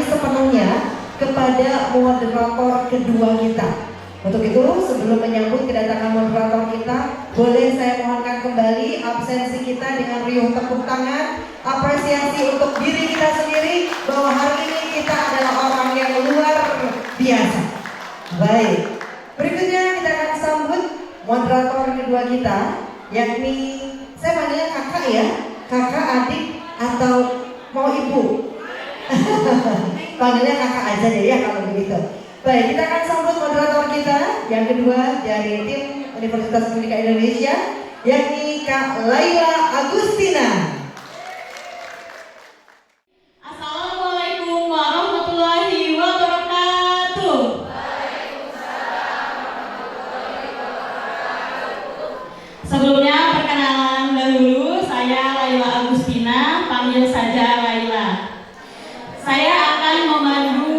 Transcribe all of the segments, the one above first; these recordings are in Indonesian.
sepenuhnya kepada moderator kedua kita. Untuk itu, sebelum menyambut kedatangan moderator kita, boleh saya mohonkan kembali absensi kita dengan riuh tepuk tangan, apresiasi untuk diri kita sendiri bahwa hari ini kita adalah orang yang luar biasa. Baik, berikutnya kita akan sambut moderator kedua kita, yakni saya panggilnya kakak ya, kakak, adik, atau mau ibu? Panggilnya kakak aja deh ya kalau begitu. Baik, kita akan sambut moderator kita yang kedua dari tim Universitas Pendidikan Indonesia, yakni Kak Laila Agustina. Assalamualaikum warahmatullahi wabarakatuh. Sebelumnya perkenalan dahulu, saya Laila Agustina, panggil saja Laila. Saya akan memandu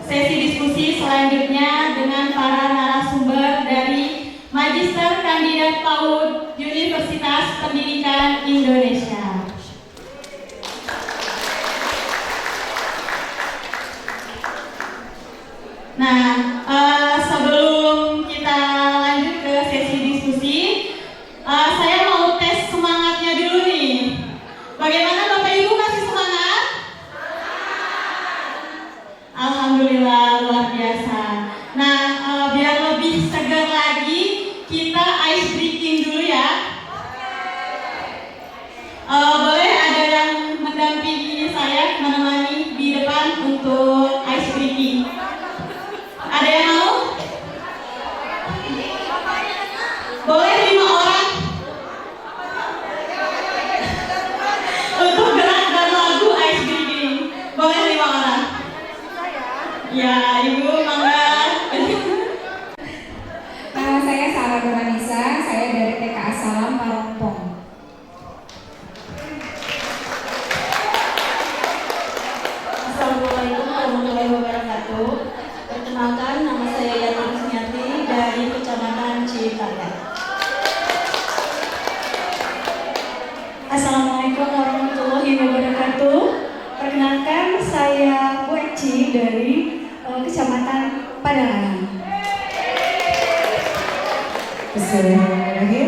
sesi diskusi selanjutnya dengan para narasumber dari Magister Kandidat PAUD Universitas Pendidikan Indonesia. Nah, sebelum kita lanjut ke sesi diskusi, saya mau tes semangatnya dulu nih. Bagaimana Bapak Ibu, masih semangat? Alhamdulillah, luar biasa. Nah, biar lebih segar lagi, kita ice breaking dulu ya. Boleh ada yang mendampingi saya, menemani di depan untuk ice breaking. Ada yang mau? Boleh 5 orang? Untuk gerak dan lagu ice breaking. Boleh 5 orang? Ya, Ibu, mangga. Nama saya Sarah Nurhanisa, saya dari TK Asalam Parompong. Assalamualaikum warahmatullahi wabarakatuh. Perkenalkan, nama saya Yati Rusmiati dari Kecamatan Cikarang. Assalamualaikum warahmatullahi wabarakatuh. Perkenalkan, saya Bu Eci dari Kecamatan Padalarang. Bismillahirrahmanirrahim.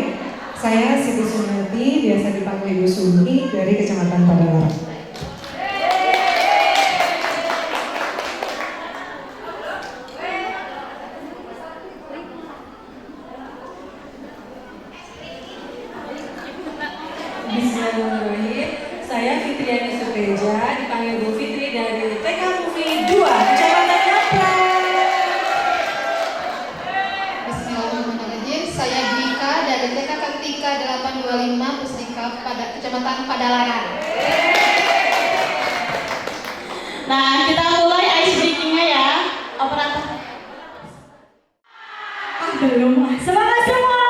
Saya Siti Sunati, biasa dipanggil Ibu Sumi, dari Kecamatan Padalarang. Bismillahirrahmanirrahim. Saya Fitriani Suteja, dipanggil Bu Fitri dari TK Mufi 2, Kecamatan Nyaplak. Bismillahirrahmanirrahim. Saya Dika dari TK Kartika 825 Pusdika pada Kecamatan Padalarang. Nah, kita mulai ice breaking-nya ya. Operator. Belum. Semangat semua.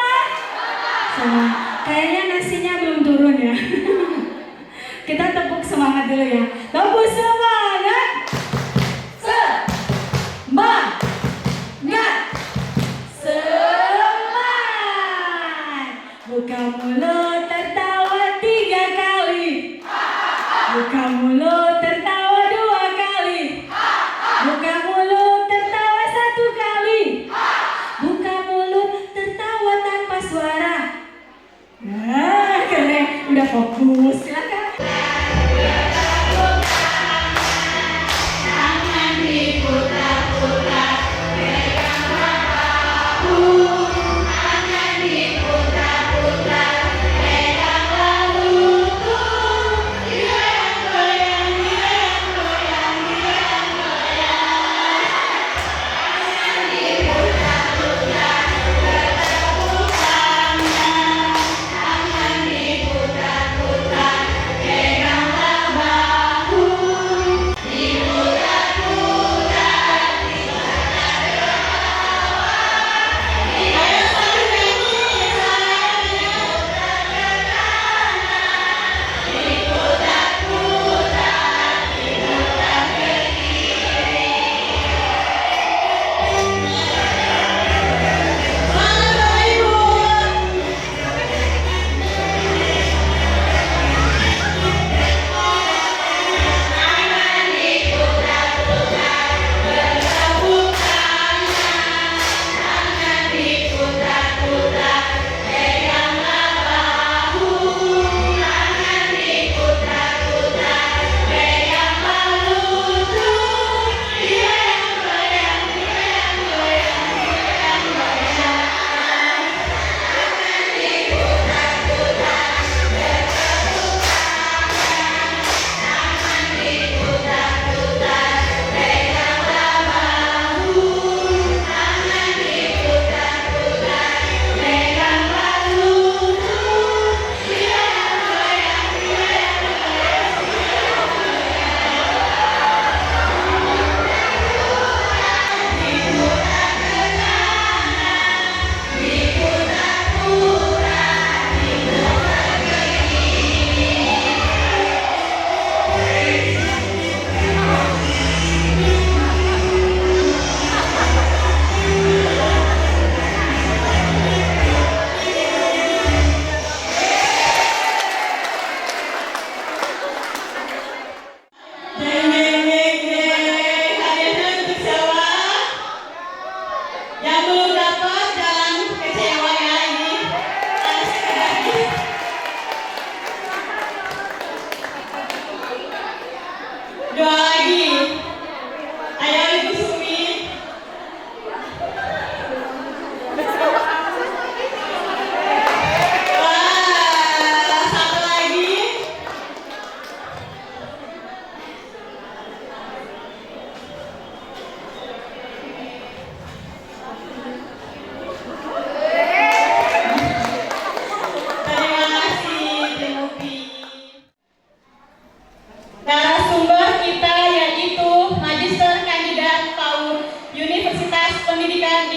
Semangat. Kayaknya nasinya belum turun ya. Kita tepuk semangat dulu ya. Tepuk semangat. Semangat. Semangat. Buka mulut tertawa 3 kali. Buka mulut tertawa 2 kali. Buka mulut tertawa 1 kali. Buka mulut tertawa tanpa suara. Nah, keren. Udah fokus. Silakan.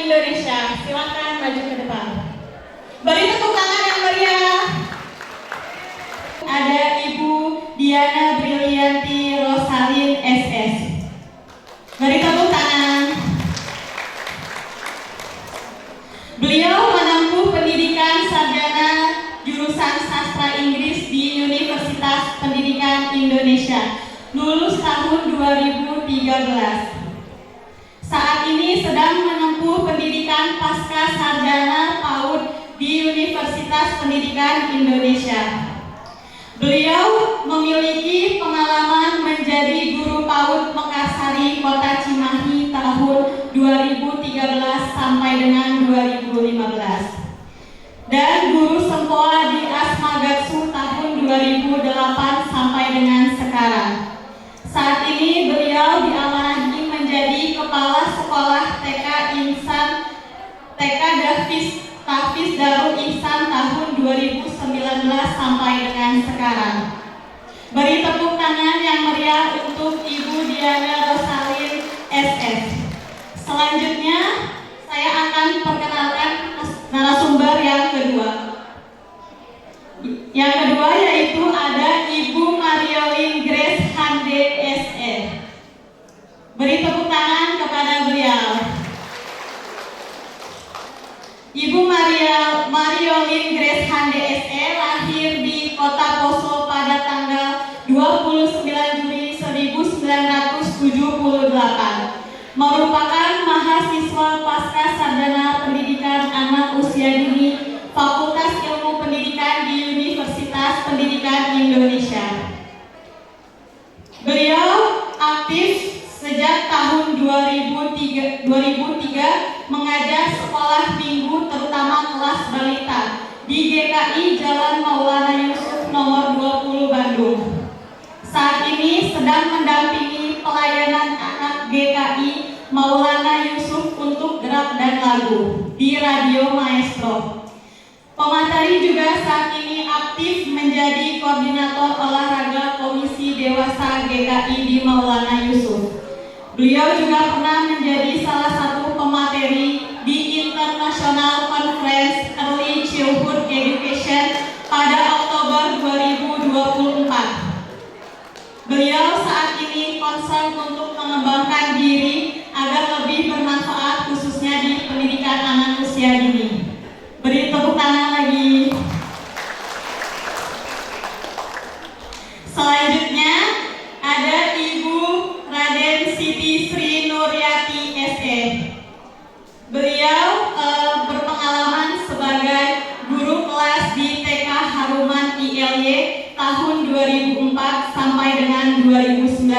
Indonesia. Silakan maju ke depan. Beri tepuk tangan yang meriah. Ada Ibu Diana Brilianti Rosalin SS. Beri tepuk tangan. Beliau menempuh pendidikan sarjana jurusan sastra Inggris di Universitas Pendidikan Indonesia, lulus tahun 2013. Saat ini sedang menempuh pendidikan pasca sarjana PAUD di Universitas Pendidikan Indonesia. Beliau memiliki pengalaman menjadi guru PAUD Mekarsari Kota Cimahi tahun 2013 sampai dengan 2015. Dan guru sempoa di Asmagatsu tahun 2008 sampai dengan sekarang. Saat ini beliau diamanahi menjadi Kepala Sekolah TK Insan TK Tahfiz Darul Ihsan tahun 2019 sampai dengan sekarang. Beri tepuk tangan yang meriah untuk Ibu Diana Rosalin SS. Selanjutnya saya akan perkenalkan narasumber yang kedua. Yang kedua yaitu ada Ibu Mariolin Grace Hande SE. Beri tepuk tangan kepada beliau. Ibu Mariolin Grace Hande SE lahir di Kota Poso pada tanggal 29 Juli 1978. Merupakan mahasiswa pasca sarjana pendidikan anak usia dini Fakultas Ilmu Pendidikan di Universitas Pendidikan Indonesia. Beliau aktif sejak tahun 2003 mengajar sekolah minggu terutama kelas balita di GKI Jalan Maulana Yusuf nomor 20 Bandung. Saat ini sedang mendampingi pelayanan anak GKI Maulana Yusuf untuk gerak dan lagu di Radio Maestro. Pemateri juga saat ini aktif menjadi koordinator olahraga Komisi Dewasa GKI di Maulana Yusuf. Beliau juga pernah menjadi salah satu pemateri di International Conference Early Childhood Education pada Oktober 2024. Beliau saat ini concern untuk mengembangkan diri agar lebih bermanfaat khususnya di pendidikan anak usia dini. Beri tepuk tangan lagi. Selanjutnya ada Ibu Raden Siti Sri Nuryati SE. Beliau berpengalaman sebagai guru kelas di TK Haruman ILY tahun 2004 sampai dengan 2019.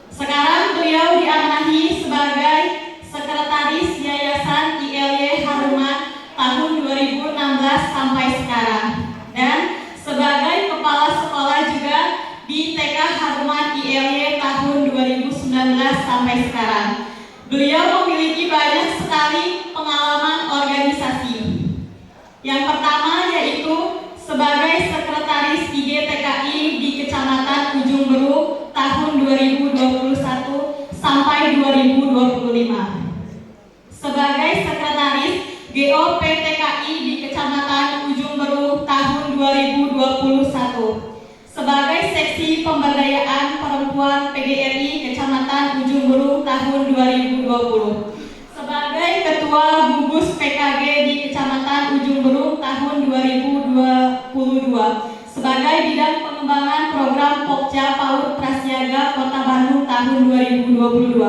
Sekarang beliau diamanahi sebagai Sekretaris Yayasan ILY Haruman tahun 2016 sampai sekarang dan sebagai Kepala Sekolah juga di TK Haruman ILY tahun 2019 sampai sekarang. Beliau memiliki banyak sekali pengalaman organisasi. Yang pertama yaitu sebagai Sekretaris IGTKI di Kecamatan Ujung Beruk tahun 2021 sampai 2025. Sebagai Sekretaris GOPTKI di Kecamatan Ujung Beruk tahun 2021. Sebagai Seksi Pemberdayaan Perempuan PGRI Kecamatan Ujung Beruk tahun 2020. Sebagai Ketua Gugus PKG di Kecamatan Ujung Beruk tahun 2022. Sebagai Bidang Pengembangan Program Pokja PAUD Prasiaga Kota Bandung tahun 2022.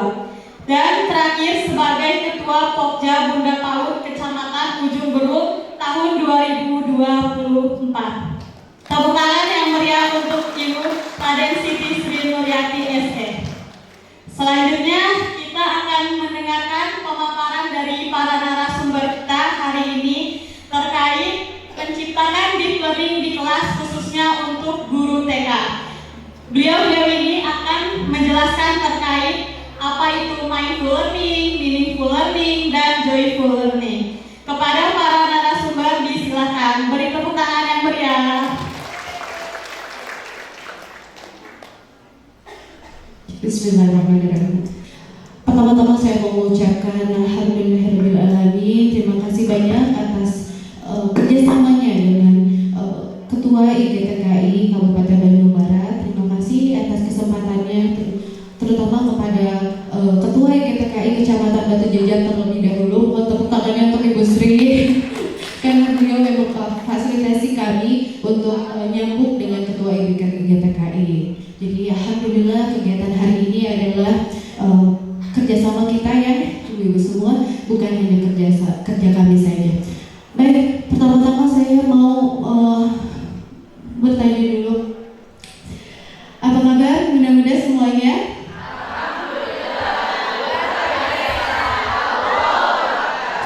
Dan terakhir sebagai Ketua Pokja Bunda PAUD Kecamatan Ujung Beruk tahun 2024. Tepuk tangan yang meriah untuk Ibu Raden Siti Sri Nuryati SE. Selanjutnya kita akan mendengarkan pemaparan dari para narasumber kita hari ini terkait penciptaan deep learning di kelas khususnya untuk guru TK. Beliau ini akan menjelaskan terkait apa itu mindful learning, meaningful learning, dan joyful learning. Kepada para narasumber disilakan beri tepuk tangan yang meriah. Bismillahirrahmanirrahim. Pertama-tama saya mau mengucapkan alhamdulillahirrahmanirrahim. Terima kasih banyak atas kerjasamanya dengan Ketua IGTKI Kabupaten Bandung Barat. Terima kasih atas kesempatannya, terutama kepada Ketua IGTKI Kecamatan Batu Jajar terlebih dahulu. Mohon tepuk tangannya untuk Ibu Sri karena beliau memang fasilitasi kami untuk nyambung dengan Ketua IGTKI. Jadi alhamdulillah kegiatan hari ini adalah kerjasama kita ya ibu-ibu semua, bukan hanya kerja kami saja. Baik, pertama-tama saya mau bertanya dulu, apa kabar bunda-bunda semuanya?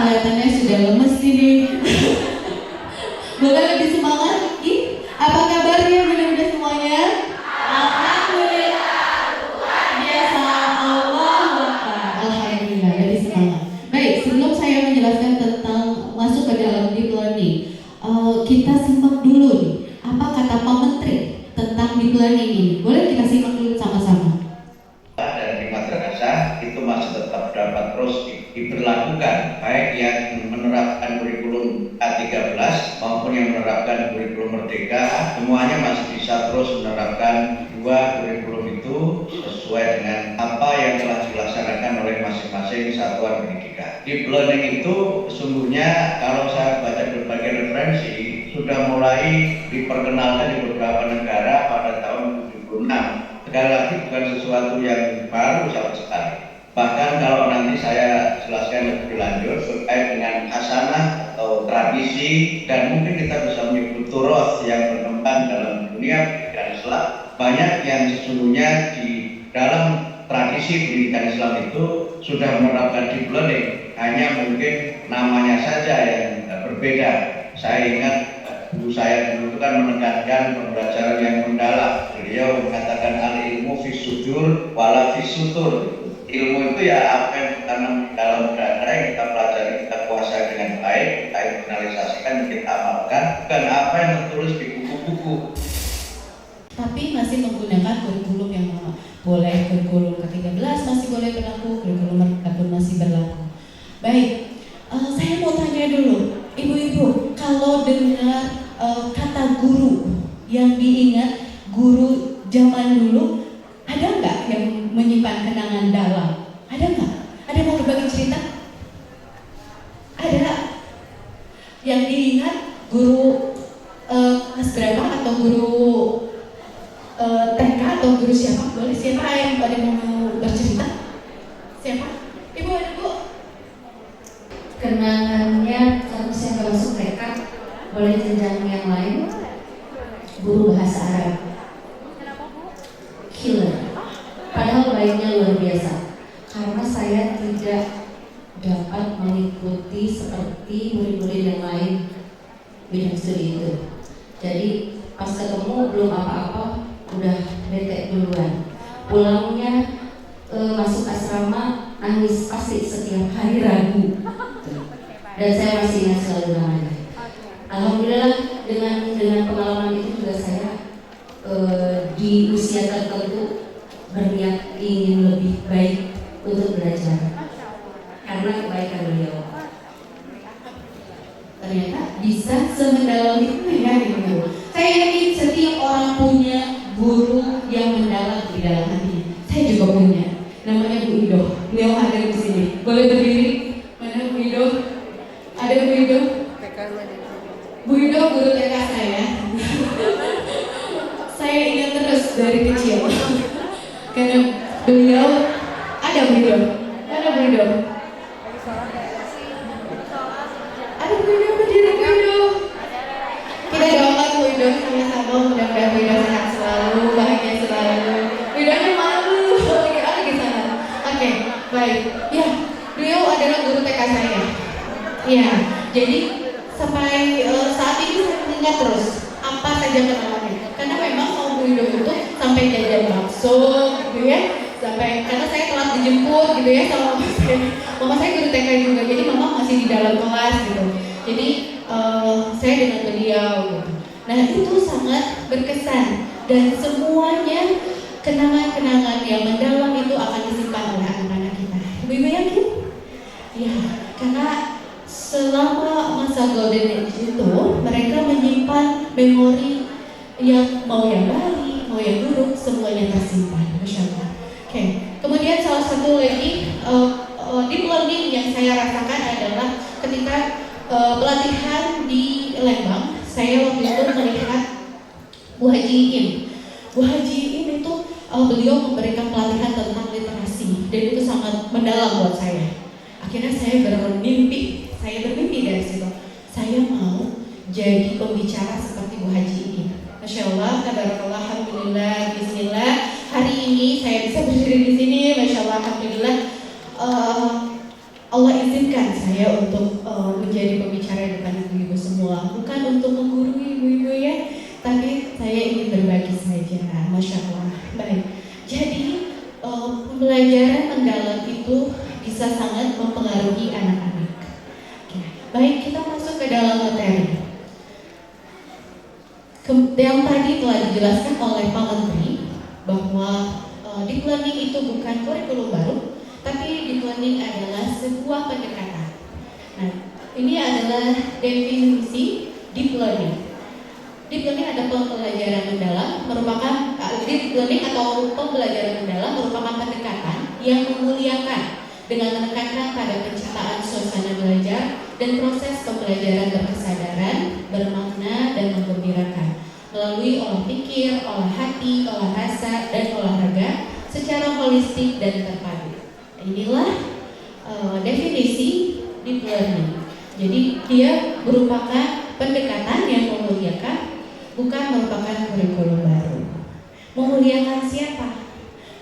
Kelihatannya sudah lemes ini. Boleh lebih semangat? Apa kabarnya bunda-bunda semuanya? Alhamdulillah, biasa Allah Akbar. Alhamdulillah, lebih semangat. Baik, sebelum saya menjelaskan tentang masuk ke dalam deep learning, kita simak dulu nih, apa kata Pak Menteri tentang deep learning ini. Boleh kita simak dulu sama-sama. Dan di madrasah itu masih tetap dapat terus diberlakukan, baik yang menerapkan kurikulum K13 maupun yang menerapkan kurikulum Merdeka, semuanya masih bisa terus menerapkan dua kurikulum itu sesuai dengan apa yang telah dilaksanakan oleh masing-masing satuan pendidikan. Deep learning itu sesungguhnya kalau saya baca berbagai referensi sudah mulai diperkenalkan di beberapa negara pada tahun 76. Sekali lagi bukan sesuatu yang baru sama sekali. Bahkan kalau nanti saya jelaskan lebih lanjut terkait dengan hasanah atau tradisi, dan mungkin kita bisa menyebut turos yang berkembang dalam dunia pendidikan Islam, banyak yang sesungguhnya di dalam tradisi pendidikan Islam itu sudah menerapkan deep learning, hanya mungkin namanya saja yang berbeda. Saya ingat guru saya dulu itu kan menekankan pembelajaran yang mendalam. Beliau mengatakan al-ilmu fis sudur wala fis sutur. Ilmu itu ya apa yang ditanam dalam dada yang kita pelajari, kita kuasai dengan baik, kita internalisasikan, kita amalkan, bukan apa yang tertulis di buku-buku. Tapi masih menggunakan kurikulum yang lama. Boleh kurikulum ke-13 masih boleh berlaku, kurikulum Merdeka pun masih berlaku. Baik, saya mau tanya dulu, ibu-ibu, kalau dengar kata guru yang diingat guru zaman dulu, ada nggak yang menyimpan kenangan dalam? Ada nggak? Ada yang mau berbagi cerita? Ada yang diingat guru kelas berapa atau guru TK atau guru siapa? Boleh siapa yang pada mau bercerita? Siapa? Ibu ada bu? Kenangannya kalau saya nggak masuk TK, boleh jenjang yang lain. Guru bahasa Arab. Killer. Padahal baiknya luar biasa. Karena saya tidak dapat mengikuti seperti murid-murid yang lain bidang studi itu. Jadi pas ketemu belum apa-apa udah bete duluan. Pulangnya masuk asrama nangis pasti setiap hari Rabu. Dan saya masih ingat selalu namanya. Alhamdulillah dengan pengalaman itu juga saya di usia tertentu berniat ingin lebih baik untuk belajar karena kebaikan beliau. Ternyata bisa semendalam itu ya ibu. Saya yakin setiap orang punya guru yang mendalam di dalam hatinya. Saya juga punya. Namanya Bu Ido. Beliau hadir di sini. Boleh berdiri? Mana Bu Ido? Ada Bu Ido? Bu Ido guru TK saya. Saya ingat terus dari kecil. Karena beliau ada Bu Ido. Ada Bu Ido. Ada Bu Ido berdiri Bu Ido. Kita doakan Bu Ido sama-sama, mudah-mudahan Bu Ido sehat selalu, bahagia selalu. Bu Idonya malu, ada di sana. Oke, baik. Ya, beliau adalah guru TK saya. Ya, jadi sampai saat ini saya mengingat terus apa saja kenangannya. Karena memang mau Bu Ido itu sampai jajan bakso, gitu ya. Sampai karena saya telat dijemput gitu ya sama mama saya. Mama saya guru TK juga, jadi mama masih di dalam kelas gitu. Jadi saya dengan beliau gitu. Nah itu sangat berkesan dan semuanya kenangan-kenangan yang mendalam itu akan disimpan oleh anak-anak kita. Ibu-ibu yakin? Ya, karena selama masa Golden Age itu mereka menyimpan memori yang mau yang baik, mau yang buruk, semuanya tersimpan. Masya Allah. Oke, kemudian salah satu lagi deep learning yang saya rasakan adalah ketika pelatihan di Lembang, saya waktu itu melihat Bu Haji Im. Bu Haji Im itu beliau memberikan pelatihan tentang literasi dan itu sangat mendalam buat saya. Akhirnya saya bermimpi dari situ. Saya mau jadi pembicara seperti Bu Haji Im. Masya Allah, tabarakallah, alhamdulillah, bismillah. Hari ini saya bisa berdiri di sini, masya Allah, alhamdulillah. Allah izinkan saya untuk menjadi pembicara di depan ibu-ibu semua. Bukan untuk menggurui ibu-ibu ya, tapi saya ingin berbagi saja, masya Allah. Baik, jadi pembelajaran mendalam itu bisa sangat mempengaruhi anak-anak. Oke. Baik, kita masuk ke dalam materi. Yang tadi telah dijelaskan oleh Pak Menteri bahwa deep learning itu bukan kurikulum baru, tapi deep learning adalah sebuah pendekatan. Nah, ini adalah definisi deep learning. Deep learning ada pembelajaran mendalam merupakan deep learning atau pembelajaran mendalam merupakan pendekatan yang memuliakan dengan menekankan pada penciptaan suasana belajar dan proses pembelajaran berkesadaran, bermakna dan menggembirakan melalui olah pikir, olah hati, olah rasa dan olahraga secara holistik dan terpadu. Inilah definisi deep learning. Jadi dia merupakan pendekatan yang memuliakan, bukan merupakan kurikulum baru. Memuliakan siapa?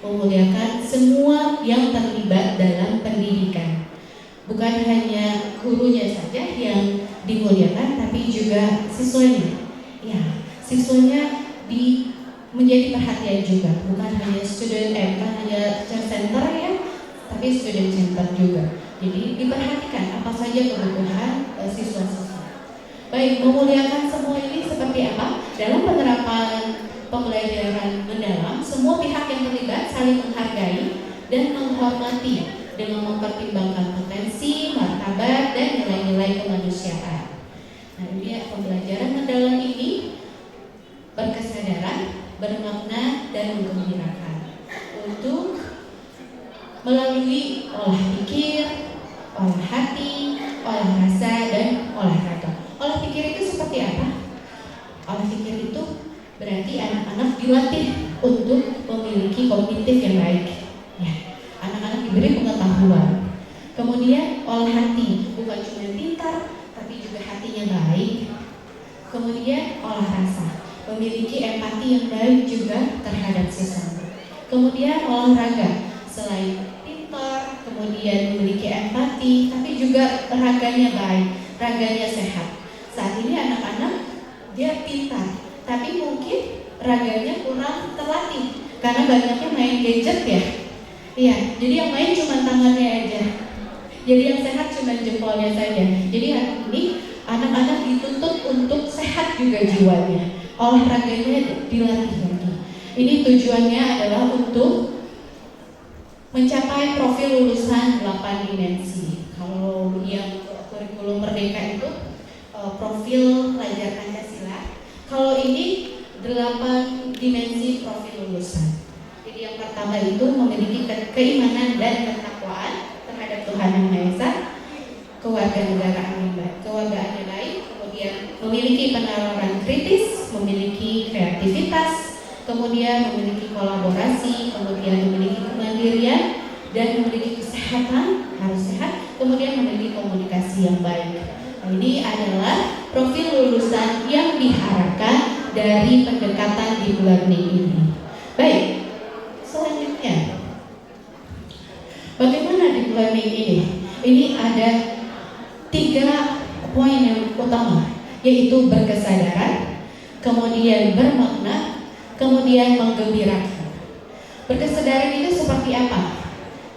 Memuliakan semua yang terlibat dalam pendidikan. Bukan hanya gurunya saja yang dimuliakan, tapi juga siswanya. Ya, siswanya menjadi perhatian juga. Bukan hanya bukan hanya teacher center ya, tapi student center juga. Jadi diperhatikan apa saja kebutuhan siswa-siswa. Baik, memuliakan semua ini seperti apa? Dalam penerapan pembelajaran mendalam, semua pihak yang terlibat saling menghargai dan menghormati dengan mempertimbangkan potensi, martabat, dan nilai-nilai kemanusiaan. Nah, ini pembelajaran mendalam ini berkesadaran, bermakna, dan menggembirakan untuk melalui olah pikir, olah hati, olah rasa, dan olahraga. Olah pikir itu seperti apa? Olah pikir itu berarti anak-anak dilatih untuk memiliki kognitif yang baik. Ya, anak-anak diberi pengetahuan. Kemudian olah hati, bukan cuma pintar, tapi juga hatinya baik. Kemudian olah rasa, memiliki empati yang baik juga terhadap sesama. Kemudian olahraga, selain pintar, kemudian memiliki empati, tapi juga raganya baik, raganya sehat. Saat ini anak-anak dia pintar, tapi mungkin raganya kurang terlatih karena banyaknya main gadget ya. Iya, jadi yang main cuma tangannya aja. Jadi yang sehat cuma jempolnya saja. Jadi hari ini anak-anak dituntut untuk sehat juga jiwanya. Olahraganya dilatih lagi. Ini tujuannya adalah untuk mencapai profil lulusan 8 dimensi. Kalau yang kurikulum Merdeka itu profil pelajar Pancasila. Kalau ini 8 dimensi profil lulusan. Jadi yang pertama itu memiliki keimanan dan ketakwaan terhadap Tuhan Yang Maha Esa, kewarganegaraan yang baik, kemudian memiliki penalaran kritis, memiliki kreativitas, kemudian memiliki kolaborasi, kemudian memiliki kemandirian dan memiliki kesehatan, harus sehat, kemudian memiliki komunikasi yang baik. Ini adalah profil lulusan yang diharapkan dari pendekatan deep learning ini. Baik, selanjutnya, bagaimana deep learning ini? Ini ada 3 poin yang utama, yaitu berkesadaran, kemudian bermakna, kemudian menggembirakan. Berkesadaran itu seperti apa?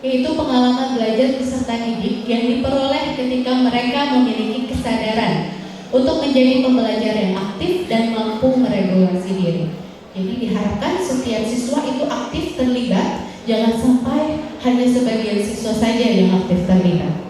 Yaitu pengalaman belajar peserta didik yang diperoleh ketika mereka memiliki kesadaran untuk menjadi pembelajar yang aktif dan mampu meregulasi diri. Jadi diharapkan setiap siswa itu aktif terlibat, jangan sampai hanya sebagian siswa saja yang aktif terlibat.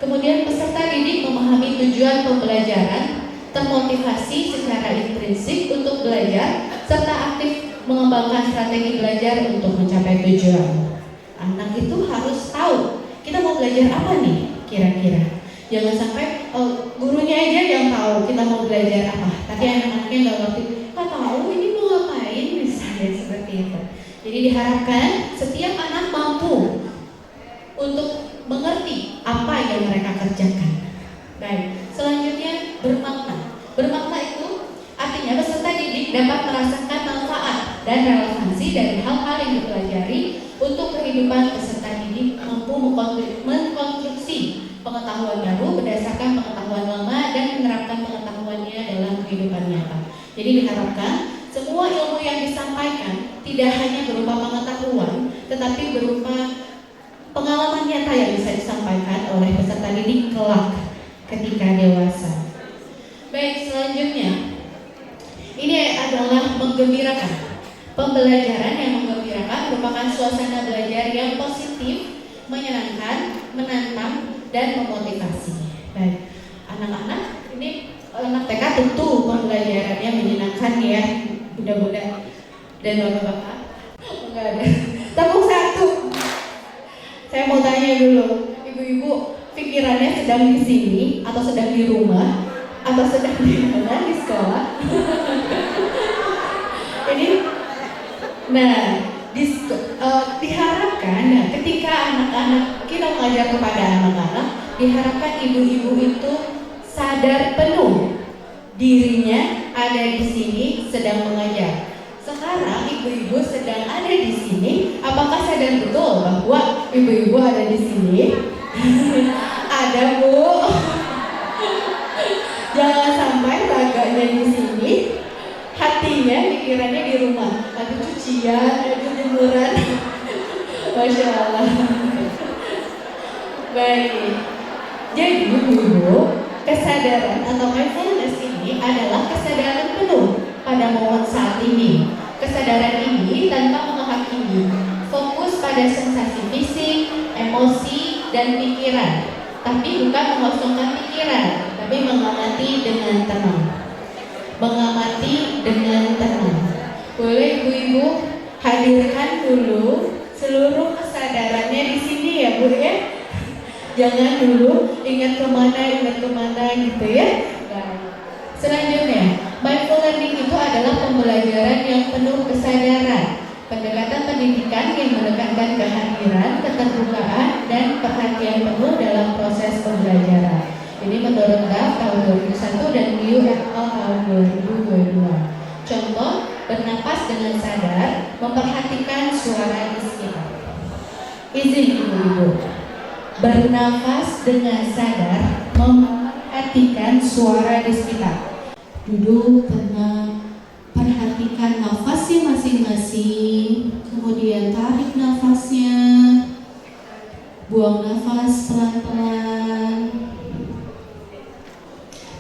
Kemudian peserta didik memahami tujuan pembelajaran, termotivasi secara intrinsik untuk belajar, serta aktif mengembangkan strategi belajar untuk mencapai tujuan. Anak itu harus tahu kita mau belajar apa nih kira-kira. Jangan sampai gurunya aja yang tahu kita mau belajar apa, tapi anak-anaknya nggak ngerti. Nggak tahu ini mau ngapain, misalnya seperti itu. Jadi diharapkan setiap anak mampu untuk mengerti apa yang mereka kerjakan. Baik, selanjutnya bermakna. Bermakna itu artinya peserta didik dapat merasakan manfaat dan relevansi dari hal-hal yang dipelajari untuk kehidupan peserta didik, mampu mengkonstruksi pengetahuan baru berdasarkan pengetahuan lama dan menerapkan pengetahuannya dalam kehidupan nyata. Jadi diharapkan semua ilmu yang disampaikan tidak hanya berupa pengetahuan, tetapi berupa pengalaman nyata yang bisa disampaikan oleh peserta didik kelak ketika dewasa. Baik, selanjutnya ini adalah menggembirakan. Pembelajaran yang menggembirakan merupakan suasana belajar yang positif, menyenangkan, menantang, dan memotivasi. Baik, anak-anak ini anak TK tentu pembelajarannya menyenangkan ya, mudah-mudahan. Dan bapak-bapak enggak ada. Tepuk satu. Saya mau tanya dulu, ibu-ibu pikirannya sedang di sini atau sedang di rumah atau sedang di mana, di sekolah? Ini, nah, diharapkan ketika anak-anak kita mengajar kepada anak-anak, diharapkan ibu-ibu itu sadar penuh dirinya ada di sini sedang mengajar. Sekarang ibu-ibu sedang ada di sini, apakah sadar betul bahwa ibu-ibu ada di sini? Ada, Bu. Jangan sampai raganya di sini, hatinya, pikirannya di rumah. Ada cucian, ada jemuran. Masya Allah. Baik. Jadi ibu-ibu, kesadaran atau mindfulness ini adalah kesadaran penuh pada momen saat ini. Kesadaran ini tanpa menghakimi, fokus pada sensasi fisik, emosi, dan pikiran. Tapi bukan mengosongkan pikiran, tapi mengamati dengan tenang. Mengamati dengan tenang. Boleh ibu-ibu hadirkan dulu seluruh kesadarannya di sini ya Bu ya. Jangan dulu ingat kemana gitu ya. Nah, selanjutnya, mindful learning itu adalah pembelajaran yang penuh kesadaran. Pendekatan pendidikan yang menekankan kehadiran, keterbukaan, dan perhatian penuh dalam proses pembelajaran. Ini menurut DAF tahun 2001 dan Liu et al. Tahun 2022. Contoh, bernapas dengan sadar, memperhatikan suara di sekitar. Izin ibu-ibu, bernafas dengan sadar, memperhatikan suara di sekitar. Duduk tenang, perhatikan nafasnya masing-masing, kemudian tarik nafasnya, buang nafas pelan-pelan,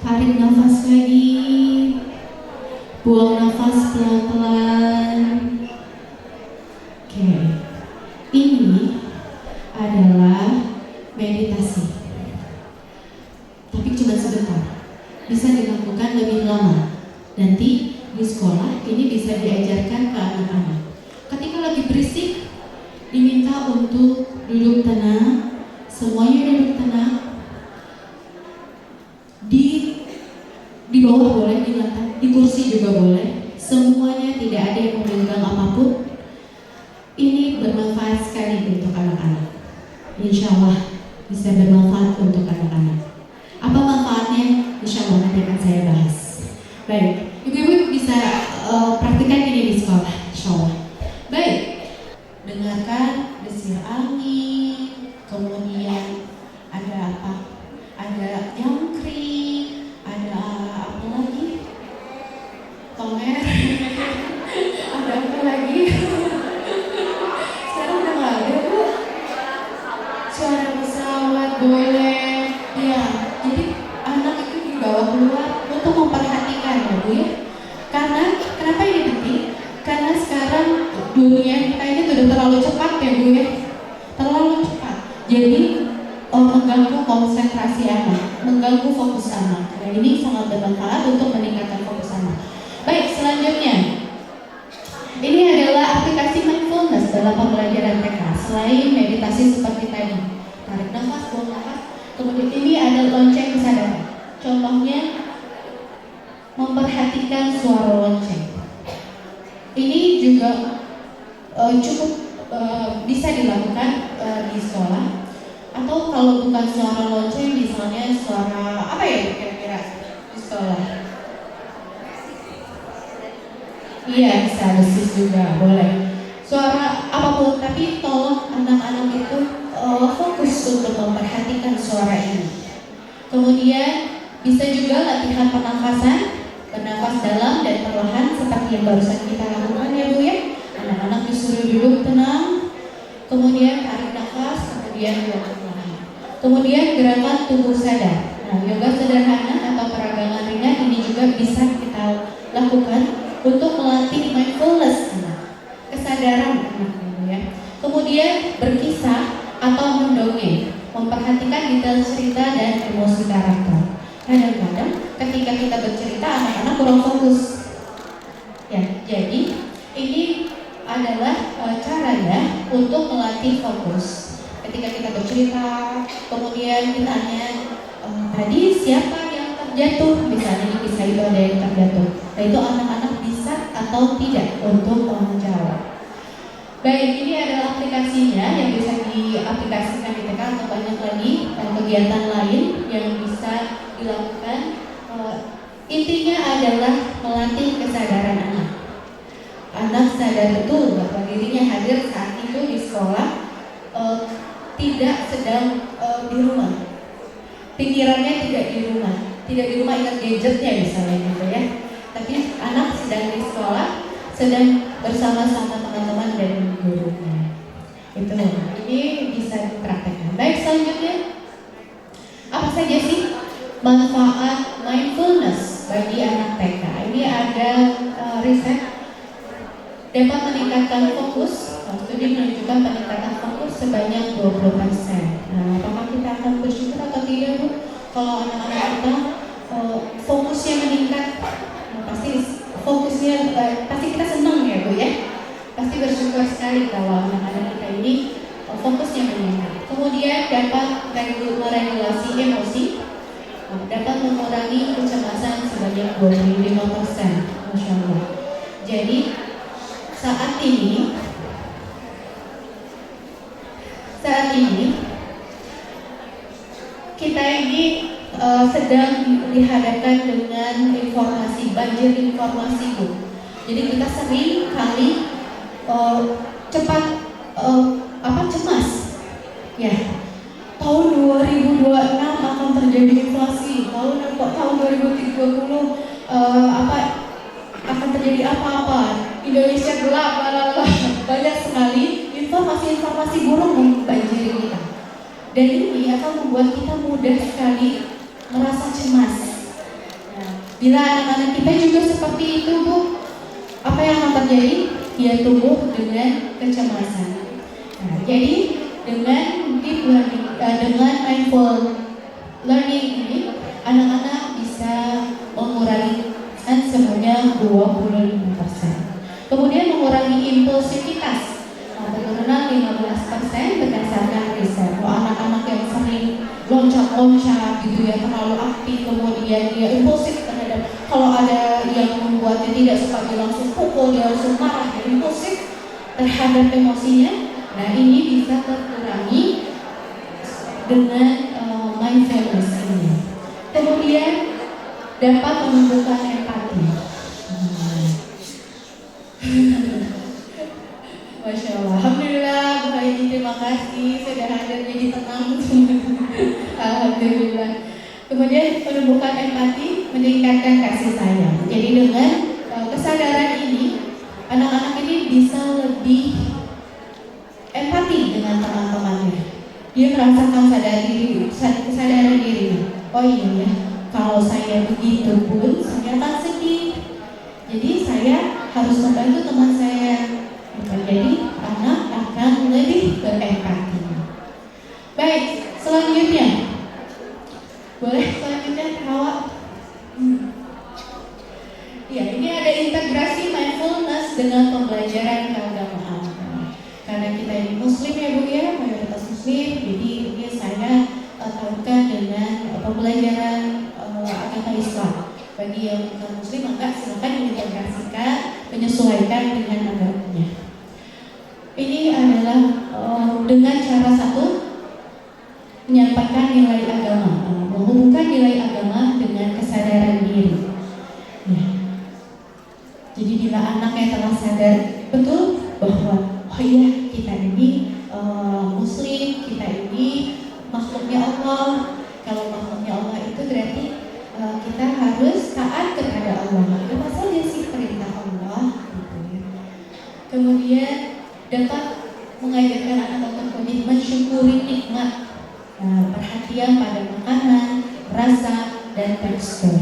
tarik nafas lagi, buang nafas pelan-pelan. Oke, ini adalah meditasi, tapi cuma sebentar, bisa dilakukan lebih lama. Nanti di sekolah ini bisa diajarkan ke anak-anak. Ketika lagi berisik, diminta untuk duduk tenang, semuanya duduk tenang. Di bawah boleh, di lantai, di kursi juga boleh. Semuanya, tidak ada yang memegang apapun. Ini bermanfaat sekali untuk anak-anak. Insya Allah bisa bermanfaat untuk anak-anak. Apa manfaatnya? Insya Allah nanti akan saya bahas. Baik, ibu-ibu bisa praktikkan ini di sekolah, insya Allah. Baik, dengarkan desir angin, kemudian ada apa? Ada jangkrik, ada apa lagi? Tonger, ada apa lagi? Sekarang udah nggak ada, Bu. Suara pesawat boleh, ya. Jadi anak itu dibawa keluar untuk memperhatikan ya Bu ya. mengganggu fokus anak. Nah, ini sangat bermanfaat untuk meningkatkan fokus anak. Baik, selanjutnya. Ini adalah aplikasi mindfulness dalam pembelajaran TK. Selain meditasi seperti tadi, tarik nafas, buang nafas. Kemudian ini ada lonceng kesadaran. Contohnya memperhatikan suara lonceng. Ini juga cukup bisa dilakukan di sekolah. Atau kalau bukan suara lonceng, misalnya suara apa ya kira-kira di sekolah? Iya, bisa desis juga, boleh. Suara apapun, tapi tolong anak-anak itu fokus untuk memperhatikan suara ini. Kemudian bisa juga latihan pernafasan, bernafas dalam dan perlahan seperti yang barusan kita lakukan ya Bu ya. Anak-anak disuruh duduk tenang, kemudian tarik nafas, kemudian buang perlahan. Kemudian gerakan tubuh sadar. Nah, yoga sederhana atau peragangan ringan ini juga bisa kita lakukan untuk melatih mindfulness anak, kesadaran anak ya. Kemudian berkisah atau mendongeng, memperhatikan detail cerita dan emosi karakter. Kadang-kadang ketika kita bercerita anak-anak kurang fokus. Ya, jadi ini adalah caranya untuk melatih fokus. Ketika kita bercerita, kemudian ditanya tadi siapa yang terjatuh, misalnya di kisah itu ada yang terjatuh. Nah, itu anak-anak bisa atau tidak untuk menjawab. Baik, ini adalah aplikasinya yang bisa diaplikasikan di TK atau banyak lagi kegiatan lain yang bisa dilakukan. Intinya adalah melatih kesadaran anak. Anak sadar betul bahwa dirinya hadir saat itu di sekolah, tidak sedang di rumah. Pikirannya tidak di rumah ingat gadgetnya misalnya gitu ya. Tapi anak sedang di sekolah, sedang bersama-sama teman-teman dan gurunya. Itu ini bisa dipraktekkan. Baik, selanjutnya apa saja sih manfaat mindfulness bagi anak TK? Ini ada riset dapat meningkatkan fokus. Studi menunjukkan peningkatan fokus sebanyak 20%. Nah, apakah kita akan bersyukur atau tidak Bu? Kalau anak-anak kita fokusnya meningkat, pasti fokusnya pasti kita senang ya Bu ya. Pasti bersyukur sekali kalau anak-anak kita ini fokusnya meningkat. Kemudian dapat meregulasi emosi, dapat mengurangi kecemasan sebanyak 25%. Masya Allah. Jadi saat ini kita ini sedang dihadapkan dengan informasi, banjir informasi Bu. Jadi kita sering kali cepat cemas. Ya, tahun 2026 akan terjadi inflasi. Tahun 2030 akan terjadi apa-apa. Indonesia gelap, banyak sekali informasi buruk membanjiri kita. Dan ini akan membuat kita mudah sekali merasa cemas. Nah, bila anak-anak kita juga seperti itu Bu, apa yang akan terjadi? Dia tumbuh dengan kecemasan. Nah, jadi dengan deep learning, dengan mindful learning ini, anak-anak bisa mengurangi sebanyak 25%. Kemudian mengurangi impulsivitas, penurunan 15% berdasarkan riset. Anak-anak yang sering loncat-loncat gitu ya, terlalu aktif, kemudian dia impulsif terhadap, kalau ada yang membuatnya tidak suka dia langsung pukul, dia langsung marah, dia impulsif terhadap emosinya. Nah, ini bisa terkurangi dengan mindfulness ini. Kemudian dapat menumbuhkan empati. Masya Allah. Alhamdulillah Bu Haji, terima kasih sudah hadir jadi tenang. Alhamdulillah. Kemudian menumbuhkan empati, meningkatkan kasih sayang. Jadi dengan kesadaran ini, anak-anak ini bisa lebih empati dengan teman-temannya. Dia merasakan kesadaran diri. Oh iya ya, kalau saya begitu pun saya akan sedih. Jadi saya harus membantu teman saya. Jadi anak akan lebih berempati. Baik, selanjutnya Boleh selanjutnya Hawa. Ya, ini ada integrasi mindfulness dengan pembelajaran keagamaan. Karena kita ini Muslim ya Bu ya, mayoritas Muslim, jadi ini saya tahukan dengan pembelajaran agama Islam. Bagi yang bukan Muslim maka silakan diintegrasikan, menyesuaikan dengan agamanya. Ini adalah dengan cara satu menyampaikan nilai agama, menghubungkan nilai agama dengan kesadaran diri. Ya. Jadi bila anaknya telah sadar betul bahwa oh iya kita ini Muslim, kita ini makhluknya Allah. Kalau makhluknya Allah itu berarti kita harus taat kepada Allah. Apa saja sih perintah Allah? Gitu ya. Kemudian dapat mengajarkan anak untuk mensyukuri nikmat, perhatian pada makanan, rasa, dan tekstur.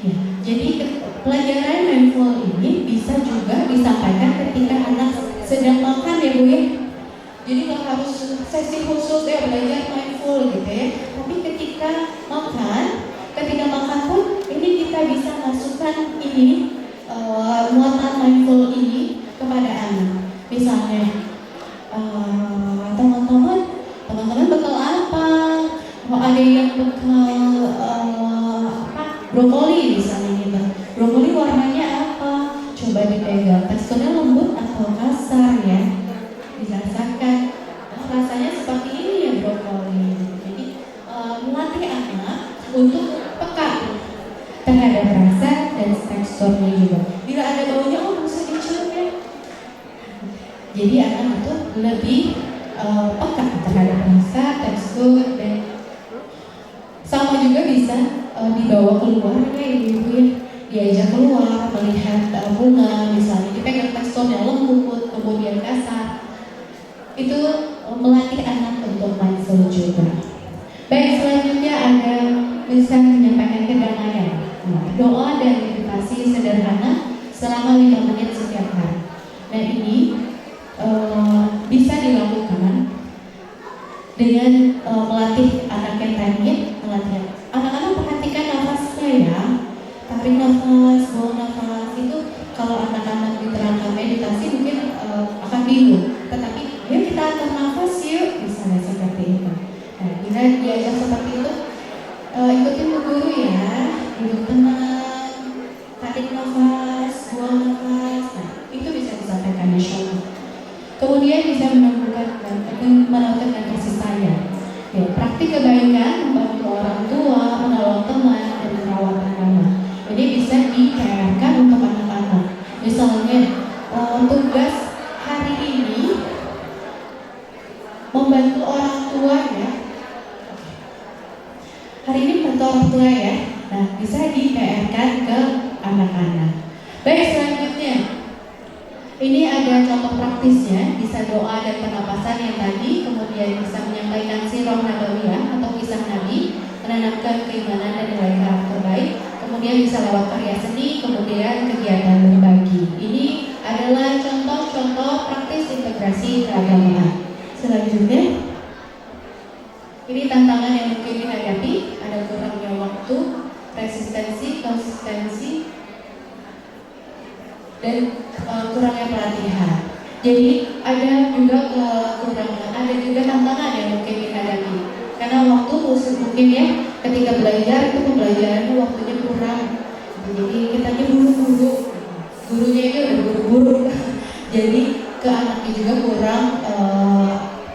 Ya, jadi pelajaran mindful ini bisa juga disampaikan ketika anak sedang makan ya Bu ya. Jadi nggak harus sesi khusus ya belajar mindful gitu ya. Tapi ketika makan pun ini kita bisa masukkan ini muatan mindful ini kepada anak. Misalnya teman-teman bekal apa? Mau ada yang bekal brokoli misalnya gitu. Brokoli warnanya apa? Coba dipegang. Teksturnya lembut atau kasar ya? Dirasakan. Rasanya seperti ini ya brokoli. Jadi melatih anak untuk peka terhadap rasa dan teksturnya juga. Bila ada baunya, oh bisa dicium ya. Jadi anak itu lebih peka terhadap rasa, tekstur, dan sama juga bisa dibawa keluar ya ibu-ibu ya. Diajak keluar melihat bunga misalnya, dipegang teksturnya lembut kemudian kasar. Itu melatih anak untuk mindful juga. Baik, selanjutnya ada bisa menyampaikan kedamaian. Doa dan meditasi sederhana selama 5 menit setiap hari. Dan ini bisa dilakukan dengan melatih anak yang tadi, melatih anak-anak perhatikan nafasnya ya. Tarik nafas, buang nafas. Itu kalau anak-anak diterangkan meditasi mungkin akan bingung. Tetapi yuk kita atur nafas yuk, misalnya seperti itu. Nah, bila diajak seperti itu, ikutin bu guru ya, duduk tenang, tarik nafas, buang nafas. Nah, itu bisa disampaikan insya Allah. Kemudian bisa melakukan kasih sayang. Ya, praktik kebaikan, membantu orang tua, menolong teman, dan merawat anak-anak. Jadi bisa dicairkan untuk anak-anak. Misalnya tugas hari ini membantu orang tua ya. Hari ini membantu orang tua ya. Nah, bisa dicairkan ke anak-anak. Baik, selanjutnya. Ini ada contoh praktisnya, bisa doa dan pernapasan yang tadi, kemudian bisa menyampaikan sirah nabawiyah atau kisah Nabi, menanamkan keimanan dan nilai karakter baik, kemudian bisa lewat karya seni, kemudian kegiatan berbagi. Ini adalah contoh-contoh praktis integrasi keagamaan. Selanjutnya, ini tantangan yang mungkin dihadapi, ada kurangnya waktu, resistensi, konsistensi, dan kurangnya pelatihan. Jadi ada juga kekurangan, ada juga tantangan yang mungkin dihadapi. Karena waktu mungkin ya, ketika belajar itu pembelajarannya waktunya kurang. Jadi kita buru-buru, gurunya itu udah buru-buru. Jadi ke anaknya juga kurang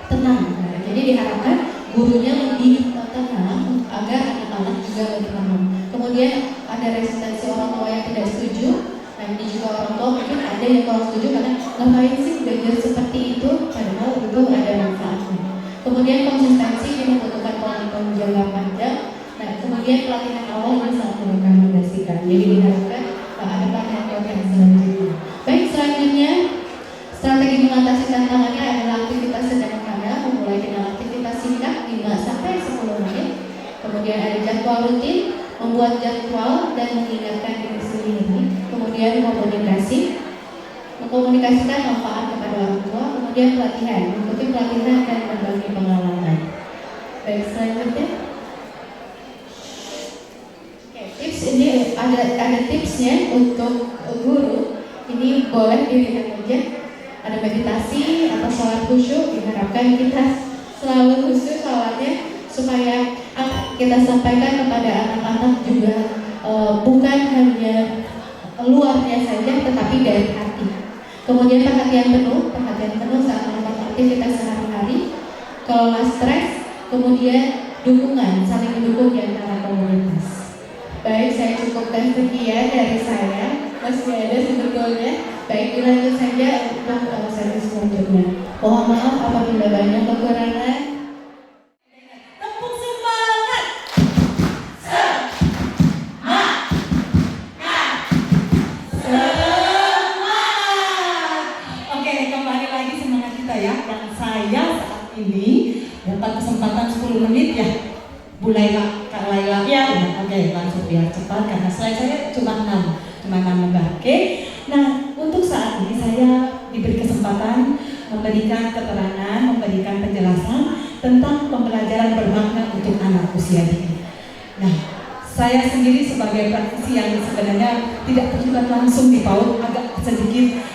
tenang. Nah, jadi diharapkan gurunya lebih tenang agar anak-anak juga lebih tenang. Kemudian ada resistensi orang tua yang tidak setuju. Nah, ini juga orang tua mungkin ada yang kurang setuju karena ngapain sih belajar seperti itu, padahal itu ada manfaatnya. Kemudian konsistensi yang membutuhkan komitmen jangka panjang. Nah, kemudian pelatihan awal ini sangat direkomendasikan. Jadi diharapkan ada pelatihan selanjutnya. Baik, selanjutnya strategi mengatasi tantangannya adalah aktivitas sederhana, memulai dengan aktivitas singkat 5-10 menit. Kemudian ada jadwal rutin, membuat jadwal dan mengingatkan diri sendiri. Kemudian mengkomunikasikan manfaat kepada orang tua. Kemudian pelatihan, mengikuti pelatihan dan berbagi pengalaman. Baik, selanjutnya ini ada tipsnya untuk guru. Ini boleh dilihat aja. Ada meditasi atau sholat khusyuk. Diharapkan kita selalu khusyuk sholatnya supaya kita sampaikan kepada anak-anak juga bukan hanya luarnya saja, tetapi dari hati. Kemudian perhatian penuh saat melakukan aktivitas sehari-hari. Kalau nggak stres, kemudian dukungan, saling mendukung di antara komunitas. Baik, saya cukupkan sekian dari saya. Masih ada sebetulnya. Baik, dilanjut saja untuk sesi selanjutnya. Mohon maaf apabila banyak kekurangan. Tepuk semangat. Oke, kembali lagi semangat kita ya. Dan saya saat ini dapat kesempatan 10 menit ya. Bu Laila, Kak Laila. Ya. Oke, langsung biar cepat karena slide saya cuma 6 lembar. Oke. Nah, untuk saat ini saya diberi kesempatan memberikan keterangan, memberikan penjelasan tentang pembelajaran bermakna untuk anak usia dini. Nah, saya sendiri sebagai praktisi yang sebenarnya tidak terlibat langsung di PAUD, agak sedikit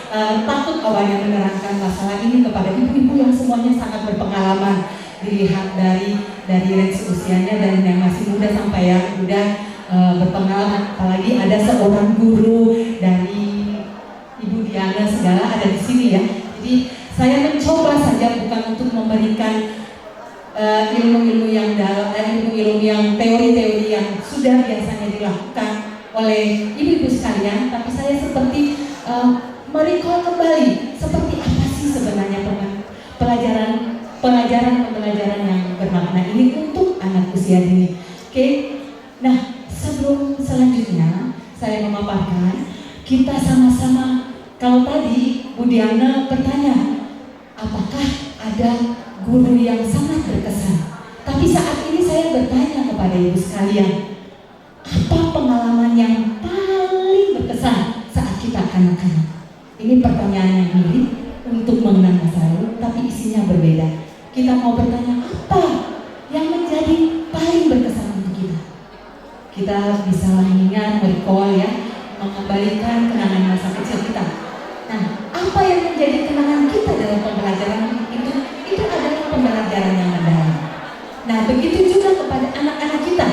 takut awalnya menerangkan masalah ini kepada ibu-ibu yang semuanya sangat berpengalaman, dilihat dari range usianya dan yang masih muda sampai yang udah berpengalaman. Apalagi ada seorang guru dari Ibu Diana segala ada di sini ya. Jadi saya mencoba saja bukan untuk memberikan ilmu-ilmu yang dalam, ilmu-ilmu yang teori-teori yang sudah biasanya dilakukan oleh ibu-ibu sekalian, tapi saya seperti merecall kembali seperti apa sih sebenarnya pelajaran yang bermakna ini untuk anak usia dini. Oke. Nah, sebelum selanjutnya saya memaparkan, kita sama-sama, kalau tadi Bu Diana bertanya, apakah ada guru yang sangat berkesan? Tapi saat ini saya bertanya kepada ibu sekalian, apa pengalaman yang paling berkesan saat kita kanak-kanak? Ini pertanyaan yang mirip untuk mengenang masa lalu, tapi isinya berbeda. Kita mau bertanya apa yang menjadi paling berkesan untuk kita? Kita bisa mengingat, recall ya, mengembalikan kenangan masa kecil kita. Nah, apa yang menjadi kenangan kita dalam pembelajaran itu adalah pembelajaran yang mendalam. Nah, begitu juga kepada anak-anak kita.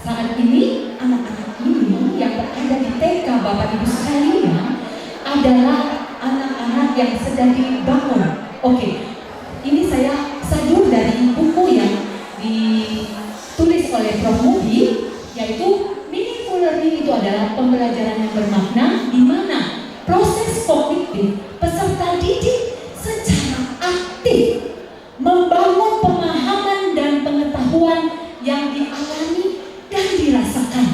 Saat ini, anak-anak ini yang berada di TK Bapak Ibu sekalian adalah anak-anak yang sedang dibangun. Oke, ini saya sadur dari buku yang ditulis oleh Prof. Mudi, yaitu Meaningful Learning itu adalah pembelajaran yang bermakna di mana proses kognitif peserta didik secara aktif membangun pemahaman dan pengetahuan yang dialami dan dirasakan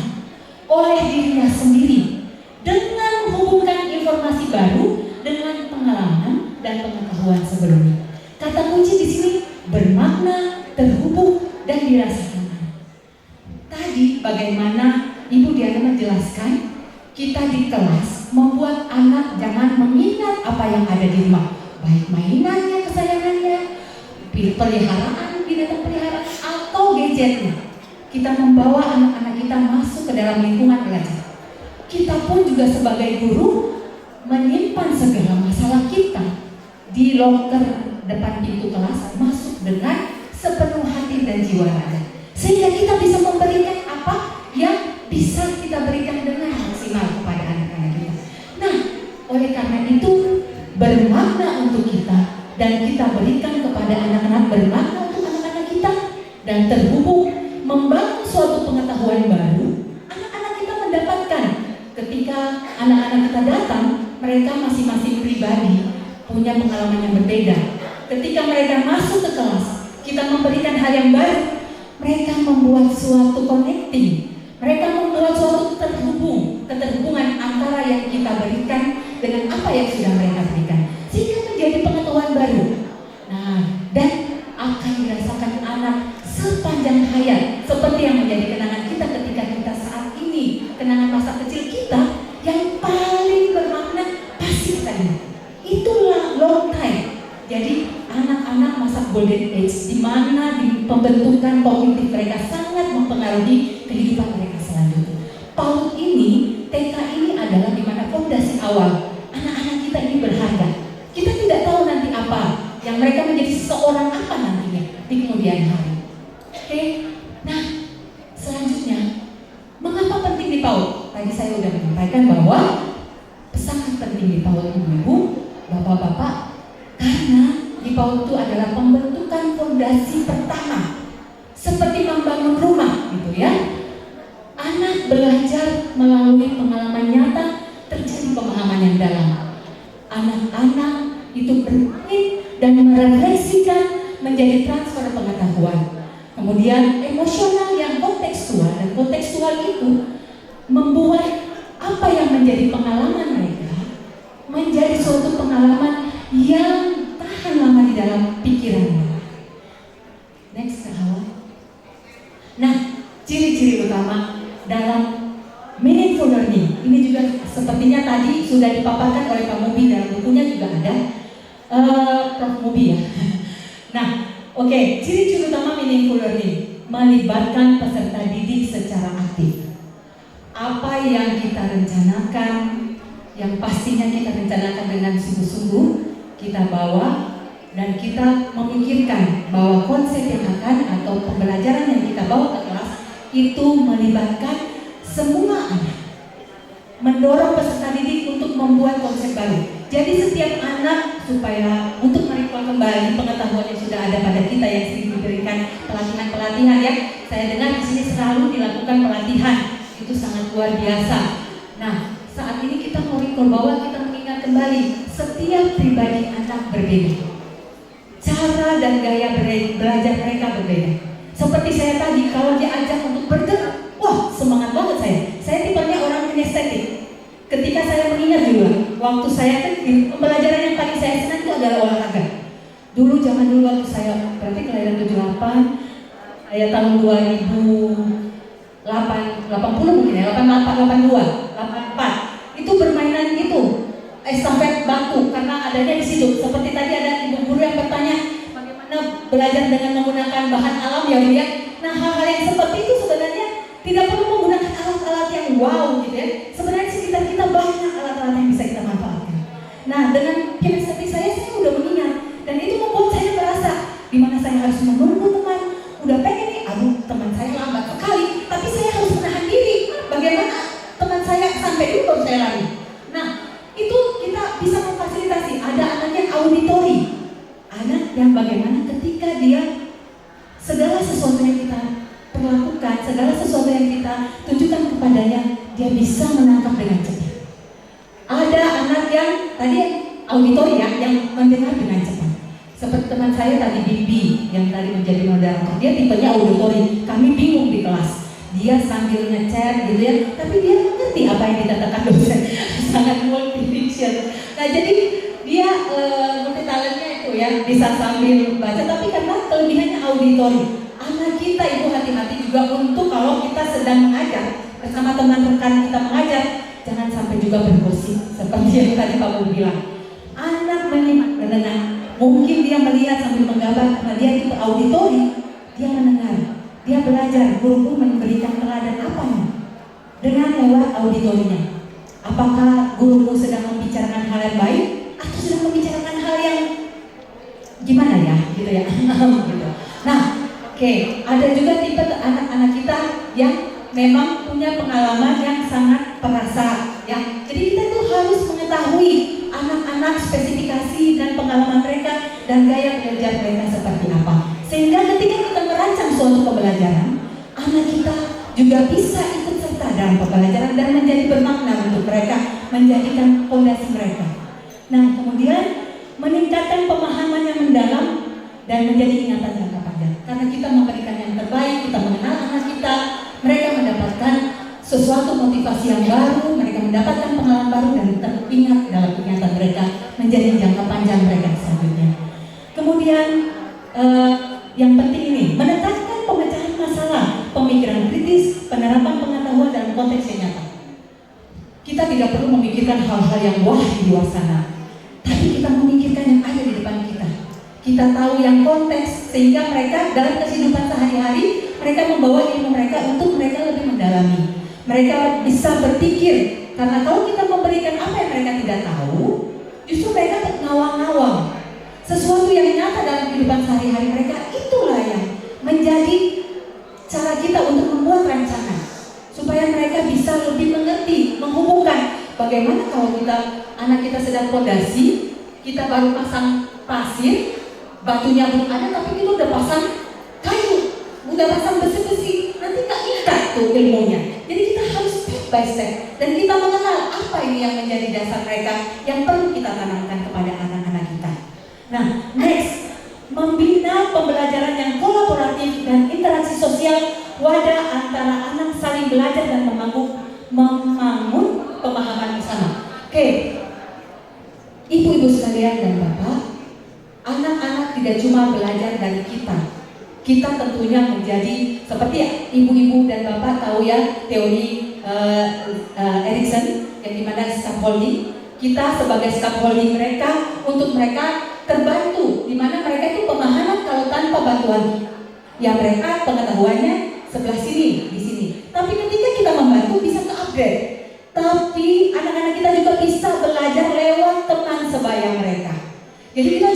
oleh dirinya sendiri dengan menghubungkan informasi baru dengan pengalaman dan pengetahuan sebelumnya. Kata kunci di sini bermakna, terhubung, dan dirasakan. Tadi bagaimana Ibu Diana menjelaskan, kita di kelas membuat anak jangan mengingat apa yang ada di rumah, baik mainannya, kesayangannya, peliharaan, binatang peliharaan, atau gadgetnya. Kita membawa anak-anak kita masuk ke dalam lingkungan belajar. Kita pun juga sebagai guru menyimpan segala masalah kita di loker depan pintu kelas, masuk dengan sepenuh hati dan jiwa raga, sehingga kita bisa memberikan apa yang bisa kita berikan dengan maksimal kepada anak-anak kita. Nah, oleh karena itu bermakna untuk kita dan kita berikan kepada anak-anak, bermakna untuk anak-anak kita dan terhubung membangun suatu pengetahuan baru. Anak-anak kita mendapatkan ketika anak-anak kita datang, mereka masing-masing pribadi punya pengalaman yang berbeda. Ketika mereka masuk ke kelas, kita memberikan hal yang baru. Mereka membuat suatu connecting. Mereka membuat suatu keterhubungan antara yang kita berikan dengan apa yang sudah mereka berikan, sehingga menjadi pengetahuan baru. Nah, dan akan dirasakan anak sepanjang hayat, seperti yang menjadi kenangan kita ketika kita saat ini, kenangan masa kecil kita yang paling bermakna pasti tadi. Itulah long time. Jadi anak-anak masa golden age, di mana di pembentukan kognitif mereka sangat mempengaruhi kehidupan mereka selanjutnya. awal, anak-anak kita ini berharga. Kita tidak tahu nanti apa yang mereka menjadi seseorang apa nantinya di kemudian hari. Oke, nah selanjutnya, mengapa penting di PAUD? Tadi saya sudah menyampaikan bahwa sangat penting di PAUD, ibu-ibu, bapak-bapak, karena di PAUD itu adalah pembentukan fondasi pertama, seperti membangun rumah, gitu ya. Anak belajar melalui pengalaman nyata, terjadi pemahaman yang dalam. Anak-anak itu bermain dan merefleksikan menjadi transfer pengetahuan. Kemudian emosional yang kontekstual, dan kontekstual itu membuat apa yang menjadi pengalaman mereka menjadi suatu pengalaman yang tahan lama di dalam pikirannya. Next, Kak. Nah, ciri-ciri utama dalam meaningful learning ini juga sepertinya tadi sudah dipaparkan oleh Pak Mubi, dalam bukunya juga ada, Prof. Mubi ya. Nah, oke, ciri-ciri utama meaningful learning: melibatkan peserta didik secara aktif. Apa yang kita rencanakan, yang pastinya kita rencanakan dengan sungguh-sungguh, kita bawa dan kita memikirkan bahwa konsep yang akan atau pembelajaran yang kita bawa ke kelas itu melibatkan semua anak, mendorong peserta didik untuk membuat konsep baru. Jadi setiap anak supaya untuk merecall kembali pengetahuan yang sudah ada pada kita yang sering diberikan pelatihan-pelatihan ya. Saya dengar di sini selalu dilakukan pelatihan, itu sangat luar biasa. Nah, saat ini kita mau recall bahwa kita mengingat kembali setiap pribadi anak berbeda. Cara dan gaya belajar mereka berbeda. Seperti saya tadi, kalau diajak untuk bergerak, wah semangat banget saya. Saya tipenya orang kinestetik. Ketika saya mengingat juga, waktu saya kecil, pembelajaran yang paling saya senang itu adalah olahraga. Dulu zaman dulu waktu saya, berarti kelahiran 78, saya tahun 80 mungkin ya, 88, 82, 84. Itu permainan itu, estafet batu, karena adanya di situ. Seperti tadi ada ibu guru yang bertanya, bagaimana belajar dengan menggunakan bahan alam ya Bu ya. Nah, hal-hal yang seperti itu sebenarnya tidak perlu menggunakan alat-alat yang wow gitu ya. Sebenarnya sekitar kita banyak alat-alat yang bisa kita manfaatkan. Nah, dengan kinestetik saya udah mengingat, dan itu membuat saya merasa di mana saya harus menunggu teman. Udah pengen nih, aduh teman saya lambat sekali, tapi saya harus menahan diri. Bagaimana teman saya sampai dulu baru saya lari. Nah, itu kita bisa memfasilitasi. Ada anaknya auditori, anak yang bagaimana ketika dia segala sesuatu yang kita perlakukan, segala sesuatu yang kita tunjukkan kepadanya, dia bisa menangkap dengan cepat. Ada anak yang tadi auditori ya, yang mendengar dengan cepat. Seperti teman saya tadi Bibi yang tadi menjadi moderator, dia tipenya auditori. Kami bingung di kelas, dia sambil nge-chat gitu ya, tapi dia mengerti apa yang dikatakan dosen. Sangat multi-diction. Nah, jadi dia multi talentnya itu ya, bisa sambil baca, tapi karena kelebihannya auditori. Anak kita itu hati-hati juga untuk kalau kita sedang mengajar bersama teman rekan kita mengajar, jangan sampai juga bergosip seperti yang tadi Pak Bu bilang. Anak menyimak mendengar, mungkin dia melihat sambil menggambar karena dia itu auditori, dia mendengar, dia belajar, guru memberikan teladan apanya dengan lewat auditorinya. Apakah guru sedang membicarakan hal yang baik atau sedang membicarakan hal yang gimana ya, gitu ya, gitu. Nah, oke, ada juga tipe anak-anak kita yang memang punya pengalaman yang sangat perasa, ya. Jadi kita tuh harus mengetahui anak-anak spesifikasi dan pengalaman mereka dan gaya belajar mereka seperti apa. Sehingga ketika kita merancang suatu pembelajaran, anak kita juga bisa ikut serta dalam pembelajaran dan menjadi bermakna untuk mereka, menjadikan fondasi mereka. Nah, kemudian meningkatkan pemahaman yang mendalam dan menjadi ingatan jangka panjang. Karena kita memberikan yang terbaik, kita mengenal anak kita, mereka mendapatkan sesuatu motivasi yang baru, mereka mendapatkan pengalaman baru dan teringat dalam ingatan mereka, menjadi jangka panjang mereka selanjutnya. Kemudian yang penting ini, menekankan pemecahan masalah, pemikiran kritis, penerapan pengetahuan dalam konteks yang nyata. Kita tidak perlu memikirkan hal-hal yang wah di luar sana, tapi kita memikirkan yang ada di depan kita. Kita tahu yang konteks, sehingga mereka dalam kehidupan sehari-hari, mereka membawa ilmu mereka untuk mereka lebih mendalami. Mereka bisa berpikir Karena kalau kita memberikan apa yang mereka tidak tahu, justru mereka ngawang-ngawang. Sesuatu yang nyata dalam kehidupan sehari-hari mereka, itulah yang menjadi cara kita untuk membuat rancangan supaya mereka bisa lebih mengerti, menghubungkan bagaimana kalau anak kita sedang fondasi, kita baru pasang pasir, batunya belum ada tapi kita udah pasang kayu, udah pasang besi-besi, nanti nggak ikat tuh ilmunya. Jadi kita harus step by step dan kita mengenal apa ini yang menjadi dasar mereka yang perlu kita tanamkan kepada anak-anak kita. Nah, next, membina pembelajaran yang kolaboratif dan interaksi sosial, wadah antara anak saling belajar dan membangun pemahaman bersama. Oke, ibu-ibu sekalian dan bapak, anak-anak tidak cuma belajar dari kita. Kita tentunya menjadi seperti ibu-ibu dan bapak tahu ya teori Erikson yang dimana scaffolding. Kita sebagai scaffolding mereka untuk mereka terbantu, dimana mereka itu pemahaman kalau tanpa bantuan ya mereka pengetahuannya sebelah sini, di sini. Tapi ketika kita membantu bisa ke-upgrade. Tapi anak-anak kita juga bisa belajar lewat teman sebaya mereka. Jadi kita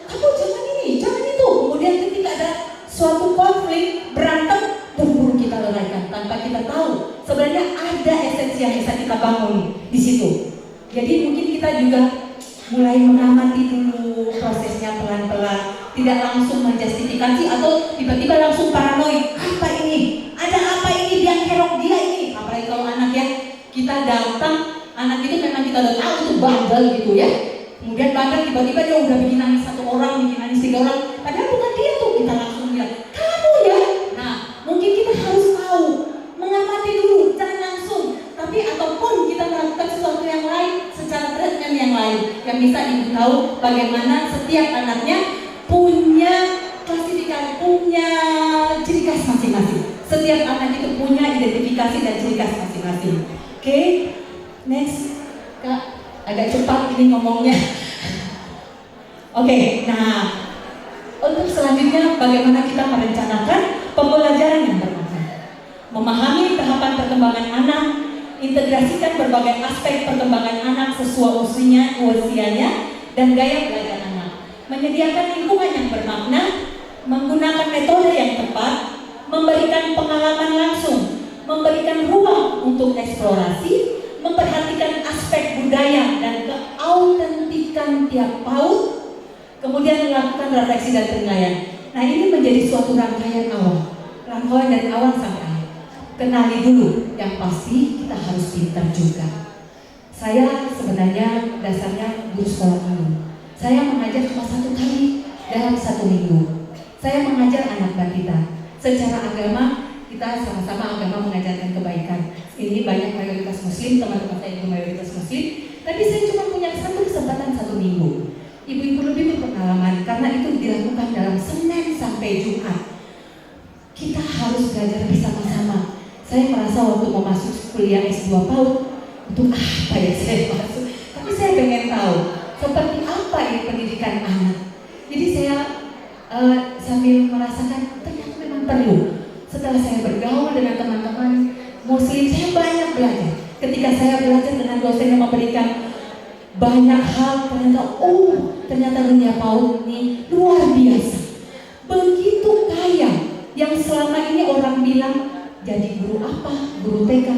kamu jangan ini, jangan itu. Kemudian ketika ada suatu konflik, berantem, buru-buru kita leraikan tanpa kita tahu sebenarnya ada esensi yang bisa kita bangun di situ. Jadi mungkin kita juga mulai mengamati dulu prosesnya pelan-pelan, tidak langsung menjustifikasi atau tiba-tiba langsung paranoid. Apa ini? Ada apa ini yang kerok dia ini? Apalagi kalau anak ya, kita datang, anak itu memang kita udah tahu itu bandel gitu ya. Kemudian bahkan tiba-tiba dia udah bikin nangis 1 orang, bikin nangis 3 orang. Padahal bukan dia tuh, kita langsung bilang, kamu ya. Nah, mungkin kita harus tahu, mengamati dulu, jangan langsung. Tapi ataupun kita melakukan sesuatu yang lain secara treatment yang lain yang bisa ibu tahu bagaimana setiap anaknya punya klasifikasi, punya ciri khas masing-masing. Setiap anak itu punya identifikasi dan ciri khas masing-masing. Oke, next, Kak, agak cepat ini ngomongnya. Oke, nah untuk selanjutnya bagaimana kita merencanakan pembelajaran yang bermakna, memahami tahapan perkembangan anak, integrasikan berbagai aspek perkembangan anak sesuai usianya dan gaya belajar anak, menyediakan lingkungan yang bermakna, menggunakan metode yang tepat, memberikan pengalaman langsung, memberikan ruang untuk eksplorasi, memperhatikan aspek budaya dan keautentikan tiap PAUD, kemudian melakukan refleksi dan penilaian. Nah, ini menjadi suatu rangkaian dari awal sampai akhir. Kenali dulu, yang pasti kita harus pintar juga. Saya sebenarnya dasarnya guru sekolah minggu. Saya mengajar cuma 1 kali dalam 1 minggu. Saya mengajar anak balita. Secara agama, kita sama-sama agama mengajarkan kebaikan. Ini banyak mayoritas muslim, teman-teman saya itu mayoritas muslim. Tapi saya cuma punya 1 kesempatan 1 minggu. Ibu-ibu lebih berpengalaman karena itu dilakukan dalam Senin sampai Jumat. Kita harus belajar bersama-sama. Saya merasa waktu mau masuk kuliah S2 PAUD, untuk apa ya saya masuk? Tapi saya pengen tahu seperti apa ini pendidikan anak. Jadi saya sambil merasakan ternyata memang perlu. Setelah saya bergaul dengan teman-teman muslim, saya banyak belajar. Ketika saya belajar dengan dosen yang memberikan banyak hal, ternyata dunia PAUD ini luar biasa. Begitu kaya, yang selama ini orang bilang jadi guru apa, guru TK,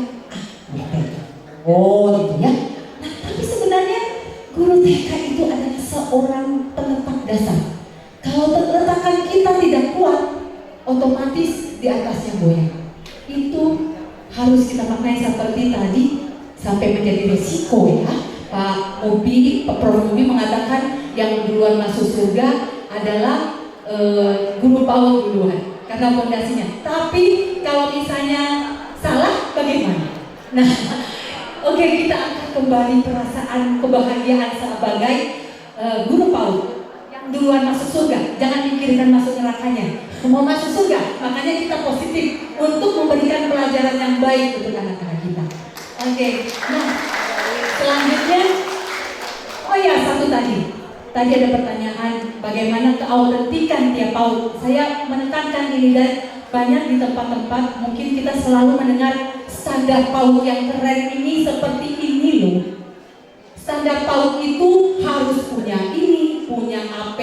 guru TK. Oh gitu ya. Nah, tapi sebenarnya guru TK itu adalah seorang penetap dasar. Kalau letakkan kita tidak kuat, otomatis di atasnya goyang. Itu harus kita maknai seperti tadi sampai menjadi resiko ya. Pak Prof. Mubi mengatakan yang duluan masuk surga adalah guru PAUD duluan karena fondasinya. Tapi kalau misalnya salah bagaimana? Nah, oke, kita akan kembali perasaan kebahagiaan sebagai guru PAUD yang duluan masuk surga. Jangan pikirkan masuk nerakanya, mau masuk surga. Makanya kita positif untuk memberikan pelajaran yang baik untuk anak-anak kita. Oke, nah selanjutnya, oh ya, satu tadi ada pertanyaan bagaimana keautentikan tiap PAUD. Saya menekankan ini dan banyak di tempat-tempat mungkin kita selalu mendengar standar PAUD yang keren ini seperti ini loh. Standar PAUD itu harus punya ini, punya AP,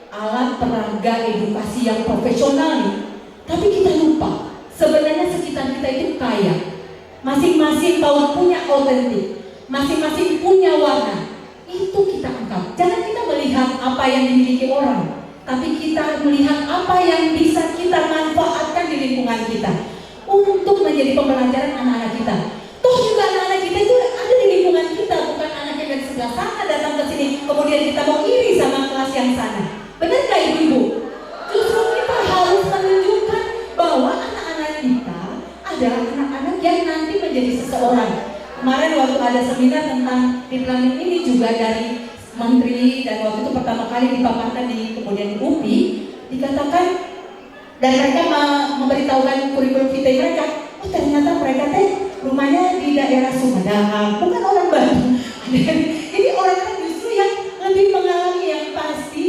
alat peraga edukasi yang profesional nih. Tapi kita lupa, sebenarnya sekitar kita itu kaya. Masing-masing PAUD punya otentik, masing-masing punya warna. Itu kita angkat. Jangan kita melihat apa yang dimiliki orang, tapi kita melihat apa yang bisa kita manfaatkan di lingkungan kita untuk menjadi pembelajaran anak-anak kita. Toh juga anak-anak kita itu ada di lingkungan kita, bukan anak yang dari sebelah sana datang ke sini kemudian kita mau iri sama kelas yang sana. Benar nggak ibu-ibu? Justru kita harus menunjukkan bahwa anak-anak kita adalah anak-anak yang nanti menjadi seseorang. Kemarin waktu ada seminar tentang deep learning ini juga dari menteri, dan waktu itu pertama kali dipaparkan di kemudian di UPI, dikatakan dan mereka memberitahukan kurikulum vitae mereka, oh ternyata mereka rumahnya di daerah Sumedang, bukan orang Bandung. Ini orang-orang justru yang lebih mengalami, yang pasti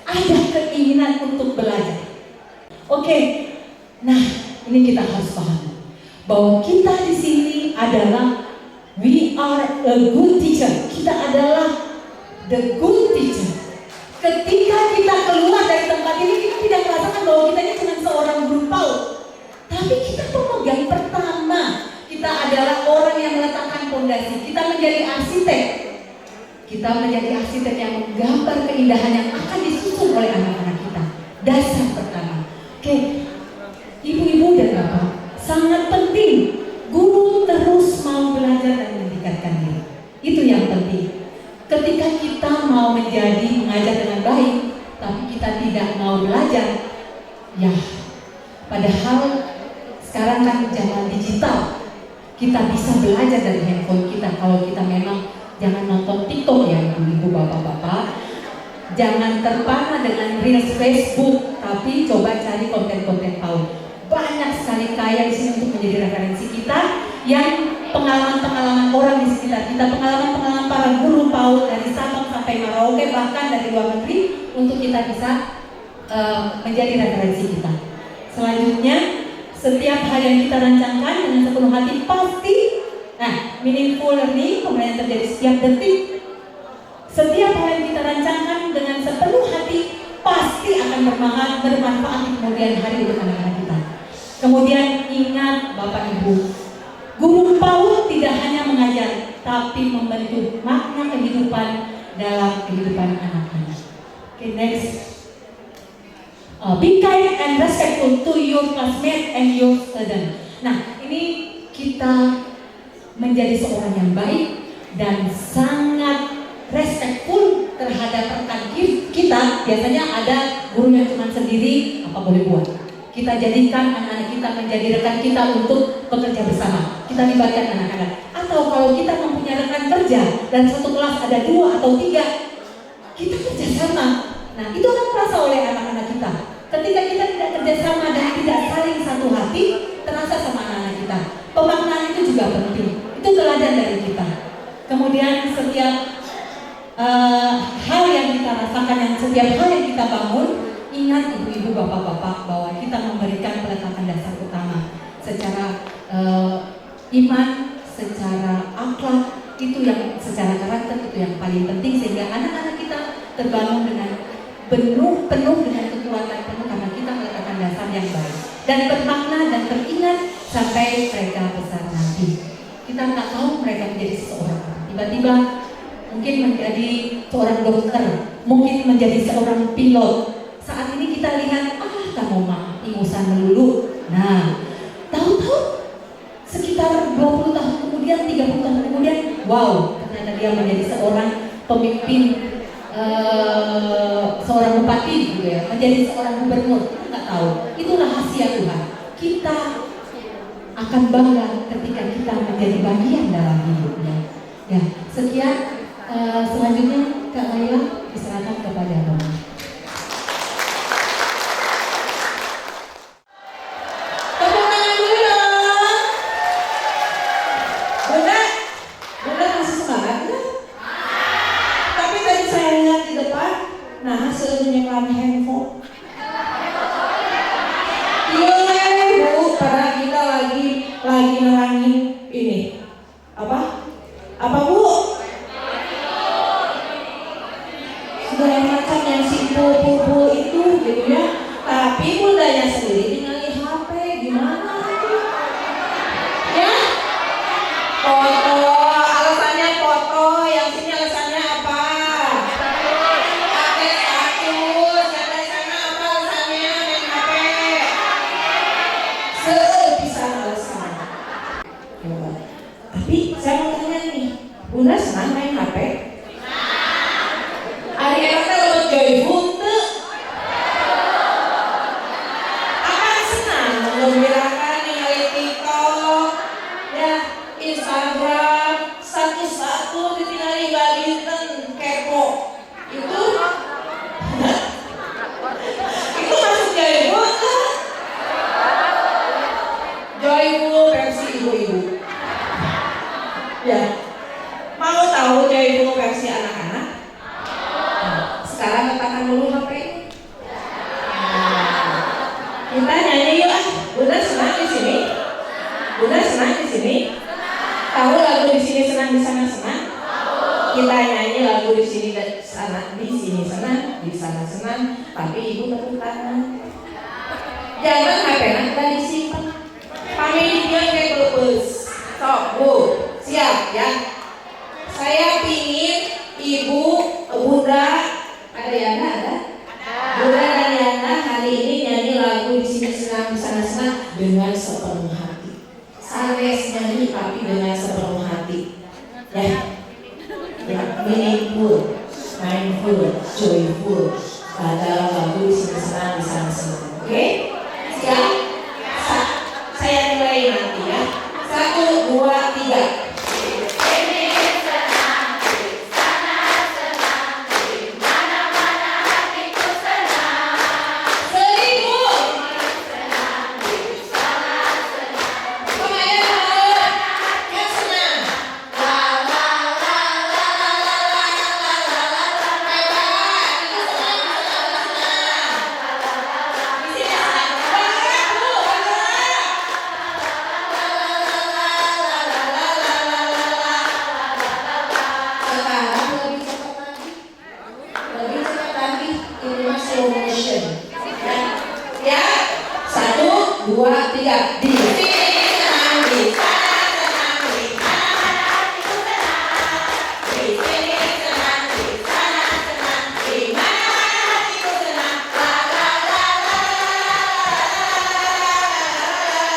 ada keinginan untuk belajar. Oke, nah ini kita harus paham bahwa kita di sini adalah we are a good teacher. Kita adalah the good teacher. Ketika kita keluar dari tempat ini, kita tidak merasakan bahwa kita ini cuma seorang guru PAUD, tapi kita pemegang pertama. Kita adalah orang yang meletakkan fondasi. Kita menjadi arsitek. Kita menjadi arsitek yang menggambar keindahan yang akan disusun oleh anak-anak kita. Dasar pertama. Oke, ibu-ibu dan bapak, sangat penting guru terus mau belajar dan meningkatkan diri. Itu yang penting. Ketika kita mau mengajar dengan baik, tapi kita tidak mau belajar, ya, padahal sekarang kan zaman digital, kita bisa belajar dari handphone kita. Kalau kita memang jangan nonton TikTok ya ibu-ibu bapak-bapak, jangan terpana dengan reels Facebook, tapi coba cari konten-konten PAUD. Banyak sekali kaya di sini untuk menjadi referensi kita, yang pengalaman-pengalaman orang di sekitar kita, pengalaman-pengalaman para guru PAUD dari Sabang sampai Merauke, bahkan dari luar negeri, untuk kita bisa menjadi referensi kita. Selanjutnya, setiap hal yang kita rancangkan dengan sepenuh hati pasti, meaningful learning, pembelajaran terjadi setiap detik. Setiap hal yang kita rancangkan dengan sepenuh hati pasti akan bermanfaat di kemudian hari untuk anak-anak kita. Kemudian ingat Bapak Ibu, guru PAUD tidak hanya mengajar, tapi membentuk makna kehidupan dalam kehidupan anak-anak. Okay, next. Be kind and respectful to your classmate and your student. Nah, ini kita menjadi seorang yang baik dan sangat respectful terhadap rekan kita. Biasanya ada guru yang cuma sendiri, apa boleh buat. Kita jadikan anak-anak kita menjadi rekan kita untuk bekerja bersama. Kita libatkan anak-anak. Atau kalau kita mempunyai rekan kerja dan satu kelas ada 2 atau 3, kita kerjasama. Nah, itu akan terasa oleh anak-anak kita. Ketika kita tidak kerjasama dan tidak saling satu hati, terasa sama anak-anak kita. Pemaknaan itu juga penting. Itu teladan dari kita. Kemudian setiap hal yang kita rasakan, yang setiap hal yang kita bangun, ingat ibu-ibu, bapak-bapak, bahwa kita memberikan peletakan dasar utama secara iman, secara akhlak, itu yang secara karakter itu yang paling penting, sehingga anak-anak kita terbangun dengan penuh dengan kekuatan penuh karena kita meletakkan dasar yang baik dan bermakna dan teringat sampai mereka besar nanti. Kita nggak tahu mereka menjadi seseorang, tiba-tiba mungkin menjadi seorang dokter, mungkin menjadi seorang pilot. Saat ini kita lihat, kamu mah ingusan melulu. Nah, tahu-tahu sekitar 20 tahun kemudian, 30 tahun kemudian, wow, ternyata dia menjadi seorang pemimpin, seorang bupati gitu ya, menjadi seorang gubernur. Kita nggak tahu. Itu rahasia Tuhan. Kita akan bangga ketika kita menjadi bagian dalam hidupnya. Ya, sekian. Selanjutnya Kak Laila diserahkan kepada Bapak. Nah, hasilnya kan handphone. Iya, Bu, karena kita lagi ini apa Bu? Segala macam yang si bu itu gitu ya. Tapi bundanya sendiri tinggal di HP, gimana tuh? Ya? Foto, alasannya foto, yang sini alasannya apa? HP status, yang dari sana apa alasannya main HP? Sepisan alasan. Coba. Tapi saya mau tanya nih, Bunda senang main HP? Ari eta lebih joyful teu? Akan senang menggembirakan ningali TikTok, ya Instagram, satu-satu ditinggali badinten kepo. Itu masuk joyful teu? Joyful versi ibu-ibu. Ya, mau tahu joyful versi anak-anak? Sekarang letakkan dulu HP. Kita nyanyi yuk ah. Bunda senang di sini. Bunda senang di sini. Tahu lagu di sini senang, di sana senang. Kita nyanyi lagu di sini sana, di sini senang, di sana senang. Tapi ibu tepuk tangan. Jangan HP nanti disimpan. Pamilinya kayak kelupus. Sok Bu, siap ya. Saya pingin ibu, bunda, ada Yana ada? Bunda dan Yana hari ini nyanyi lagu di sini senang, di sana senang dengan sepenuh hati. Sanes nyanyi tapi dengan sepenuh hati. Ya, meaningful, mindful, joyful. Ada lagu di sini senang, di sana senang. Oke? Siap? Saya mulai nanti ya. 1, 2, 3. Ya, 1, 2, 3. Di sini senang, di sana senang, di mana hatiku senang. Di sini senang, di sana senang, di mana hatiku senang. La la la la la la la la. Lagi senang lagi. Di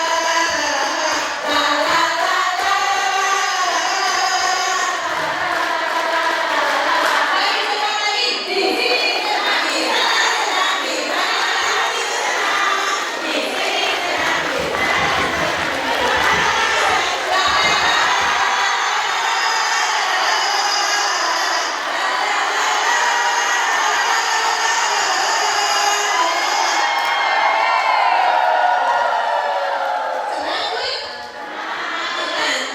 sini senang, di sana senang, di mana hatiku senang. Di sini senang, di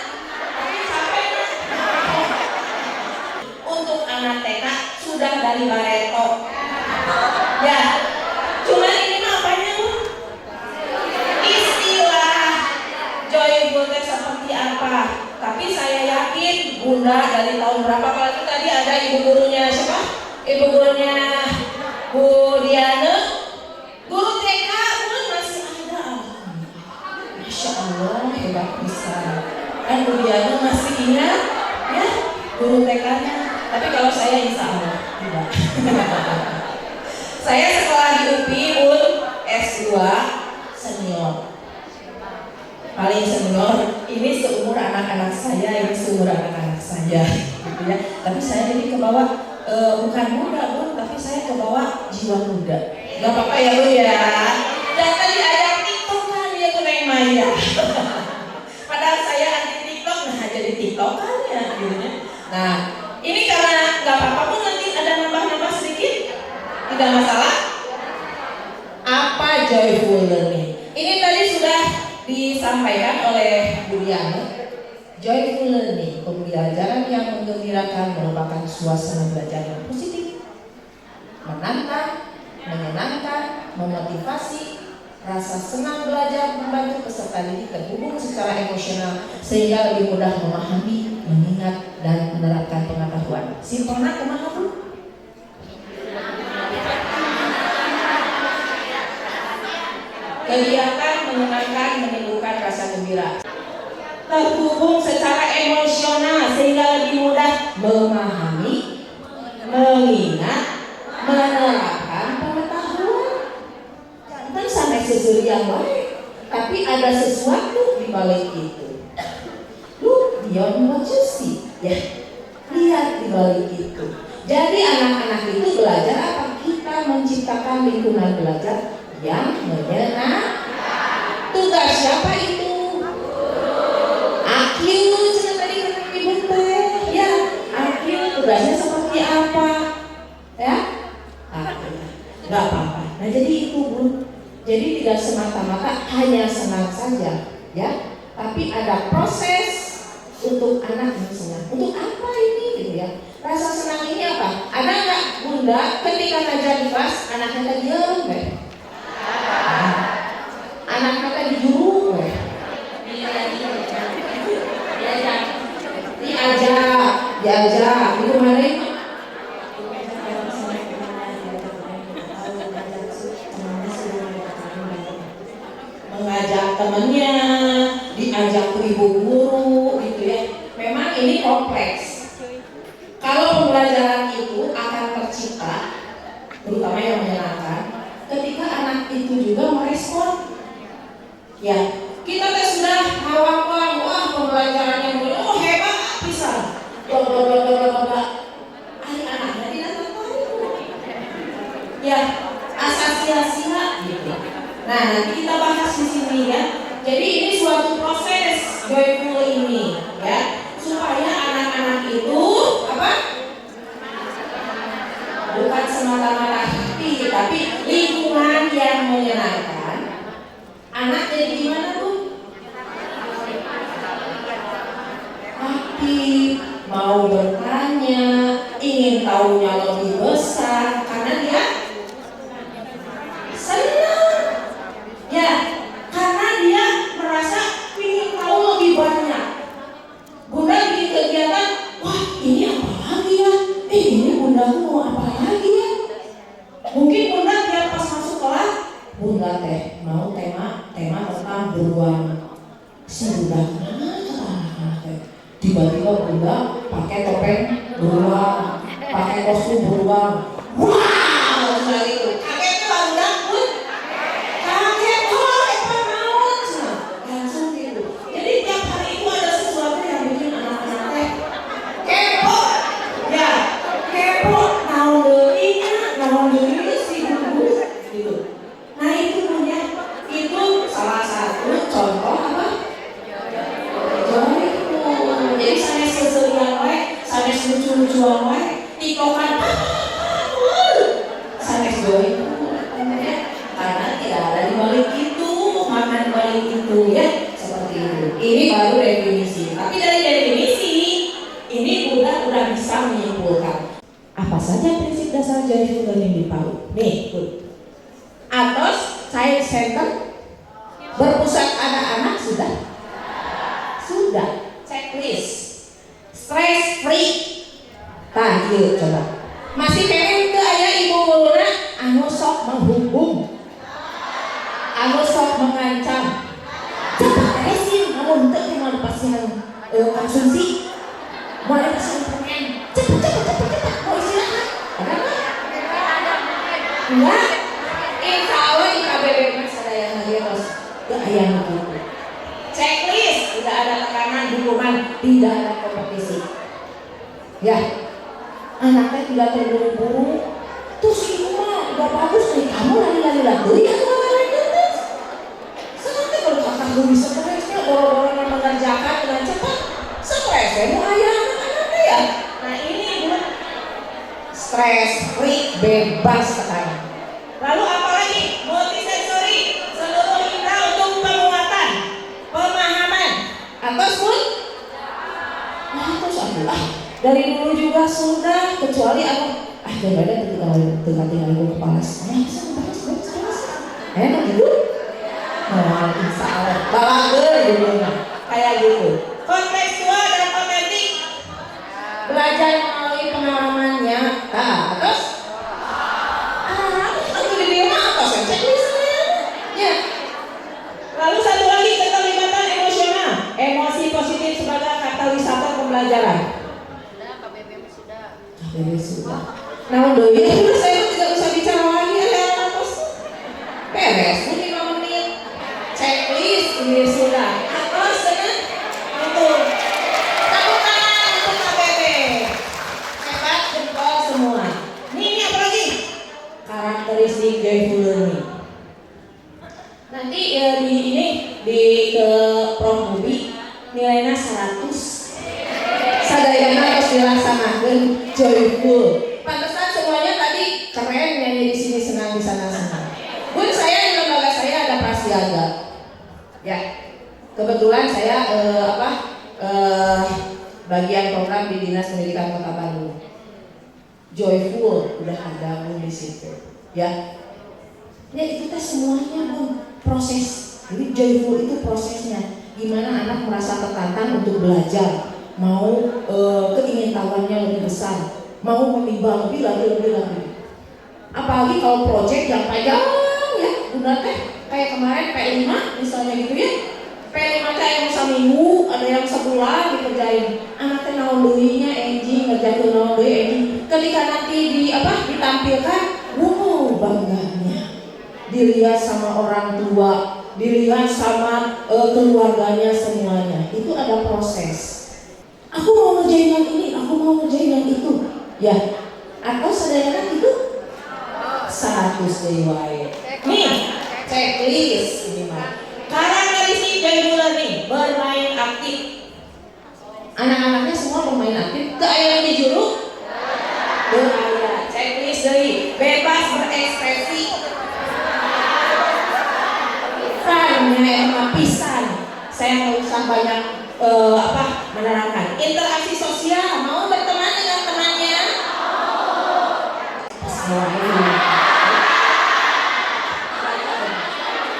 untuk anak TK sudah dari Bareto. Ya, cuman ini mah apanya Bu? Istilah joyful teh seperti apa? Tapi saya yakin Bunda dari tahun berapa? Kalau itu tadi ada ibu gurunya siapa? Ibu gurunya Bu Diana. Guru TK pun masih ada. Masya Allah, hebat bisa. Kan Bu Diana masih ingat ya guru TK-nya. Tapi kalau saya insya Allah tidak. Saya sekolah di UPI pun S2 senior. Paling senior ini seumur anak-anak saya, ini seumur anak-anak saya, gitu ya. Tapi saya jadi kebawa bukan muda Bu, tapi saya kebawa jiwa muda. Gak apa-apa ya Bu ya. Dan tadi ada TikTok kan dia tuh Neng Maya. Padahal saya anti TikTok, nah jadi TikTokannya gitu ya. Nah, ini karena gak apa-apa pun nanti ada nambah-nambah sedikit, tidak masalah. Apa joyful learning? Ini tadi sudah disampaikan oleh Bu Diana. Joyful learning, pembelajaran yang menggembirakan merupakan suasana belajar yang positif, menantang, menyenangkan, memotivasi, Rasa senang belajar membantu peserta didik terhubung secara emosional sehingga lebih mudah memahami, mengingat, dan menerapkan pengetahuan. Simpona kumaha Bu? Kegiatan menyenangkan menimbulkan rasa gembira. Terhubung secara emosional sehingga lebih mudah memahami, mengingat, menerapkan pengetahuan. Jangan sampai seserian wae, tapi ada sesuatu di balik itu. Look beyond what you see, ya. Lihat di balik itu. Jadi anak-anak itu belajar apa? Kita menciptakan lingkungan belajar yang menyenangkan. Tugas siapa itu? Akil, cina tadi kata ibu teh. Ya, akil tugasnya seperti apa? Ya? Nggak apa-apa. Nah jadi itu Bu. Jadi tidak semata-mata hanya senang saja, ya. Tapi ada proses untuk anak yang senang. Untuk apa ini, gitu ya? Rasa senang ini apa? Ada nggak Bunda ketika ngajar di kelas anaknya tadi diem, anaknya tadi juru, diajak, itu mana? Mengajak temannya, diajak ke ibu guru, gitu ya. Memang ini kompleks. Kalau pembelajaran itu akan tercipta, terutama yang menyenangkan, ketika anak itu juga merespon. Ya, kita tes sudah hawak-hawak, wah pembelajaran yang oh hebat bisa. Anak-anaknya tidak tertarik. Ya, asal sia-sia gitu. Nah, nanti kita bahas di sini ya. Jadi ini suatu proses joyful ini ya, supaya anak-anak itu apa? Bukan semata-mata happy, tapi lingkungan yang menyenangkan. Anak jadi gimana Bu? Aktif, mau bertanya, ingin tahunya lebih besar, karena dia senang. Ya, karena dia merasa ingin tahu lebih banyak. Bunda bikin kegiatan, wah ini apa lagi ya? Ini Bunda mau apa lagi ya? Mungkin Bunda tiap pas masuk kelas, Bunda teh mau tema tentang beruang. Si Bunda tiba-tiba Bunda pakai topeng beruang, pakai kostum beruang. Wow, sekali itu. Kaget tuh Bunda pun. Kaget, oh apa naon cenah. Langsung gitu. Jadi tiap hari itu ada sesuatu yang bikin anak-anak teh kepo. Ya, kepo naon deui si guru gitu. Nah itu punya itu salah satu contoh apa? Joyful. Jadi sanes keserian wae, sanes lucu-lucuan wae, tikokan sanes joyful. Karena tidak ada di balik itu, makan balik itu ya, seperti itu. Ini baru definisi. Tapi dari definisi ini udah bisa menyimpulkan apa saja prinsip dasar joyful learning di PAUD. Nih, Atos child center berpusat anak-anak sudah checklist stress free. Tah ieu coba masih pengen teu aya ibu guruna anu sok menghukum, anu sok mengancam. Cepat beresin, namun teu mau pasien konsumsi, mau pasien permen, cepat mau istirahat, ada nggak? Enggak. Insya Allah di KBB mas ada yang harus ke ayam begitu. Checklist, tidak ada tekanan, hukuman, tidak ada kompetisi. Ya, anaknya tidak terburu-buru. Terus ibu mah udah bagus nih, kamu lari-lari ya lari terus. Sekarang kalau kakak gue bisa stresnya, boro-boro mengerjakan dengan cepat, stresnya mau ayah anak-anaknya ya. Nah ini buat stress free, bebas tekanan. Lalu apalagi multisensori, seluruh indera untuk penguatan, pemahaman, atau pun, terus dari dulu juga sudah, kecuali apa? Jangan ada tinggal ibu kepala. Enak gitu. insya Allah balager judulnya kayak gitu. Kontekstual dan otentik, belajar melalui pengalamannya. Nah, terus itu di rumah apa sih checklistnya? Ya. Lalu satu lagi, keterlibatan emosional, emosi positif sebagai katalisator pembelajaran. KBB sudah. Nah, udah ya, udah saya tidak usah bicara lagi ya, terus beres 5 menit. Checklist ini sudah. Terus dengan itu. Tepuk tangan untuk KBB. Hebat, jempol semua. Ini apa lagi? Karakteristik joyful learning. Nanti ya di ke Prof Bubi nilainya 100. Sadayana harus dilaksanakan joyful. Pantesan semuanya tadi keren, nyanyi di sini senang, di sana senang. Bun, saya di lembaga saya ada prasiaga. Ya, kebetulan saya bagian program di Dinas Pendidikan Kota Bandung. Joyful udah ada Bun di situ. Ya, ya itu teh semuanya Bun proses. Jadi joyful itu prosesnya. Gimana anak merasa tertantang untuk belajar, mau keingintahuannya lebih besar, mau menimba lebih lagi. Apalagi kalau proyek yang panjang ya, benar teh kayak kemarin P5 misalnya gitu ya. P5 teh yang seminggu, ada yang sebulan dikerjain. Anak teh naon deuinya engine ngerjakeun naon deui engine. Ketika nanti ditampilkan, wow bangganya. Dilihat sama orang tua, dilihat sama keluarganya semuanya. Itu ada proses. Aku mau ngerjain yang ini, aku mau ngerjain yang itu. Ya, atau sadayana itu 100 deui wae. Nih, checklist ini mah. Karakteristik joyful learning, bermain aktif. Anak-anaknya semua bermain aktif. Teu aya di juru? Teu aya. Checklist deui, bebas berekspresi. Kan pisan. Saya nggak usah banyak menerangkan. Interaksi sosial, mau berteman dengan temannya?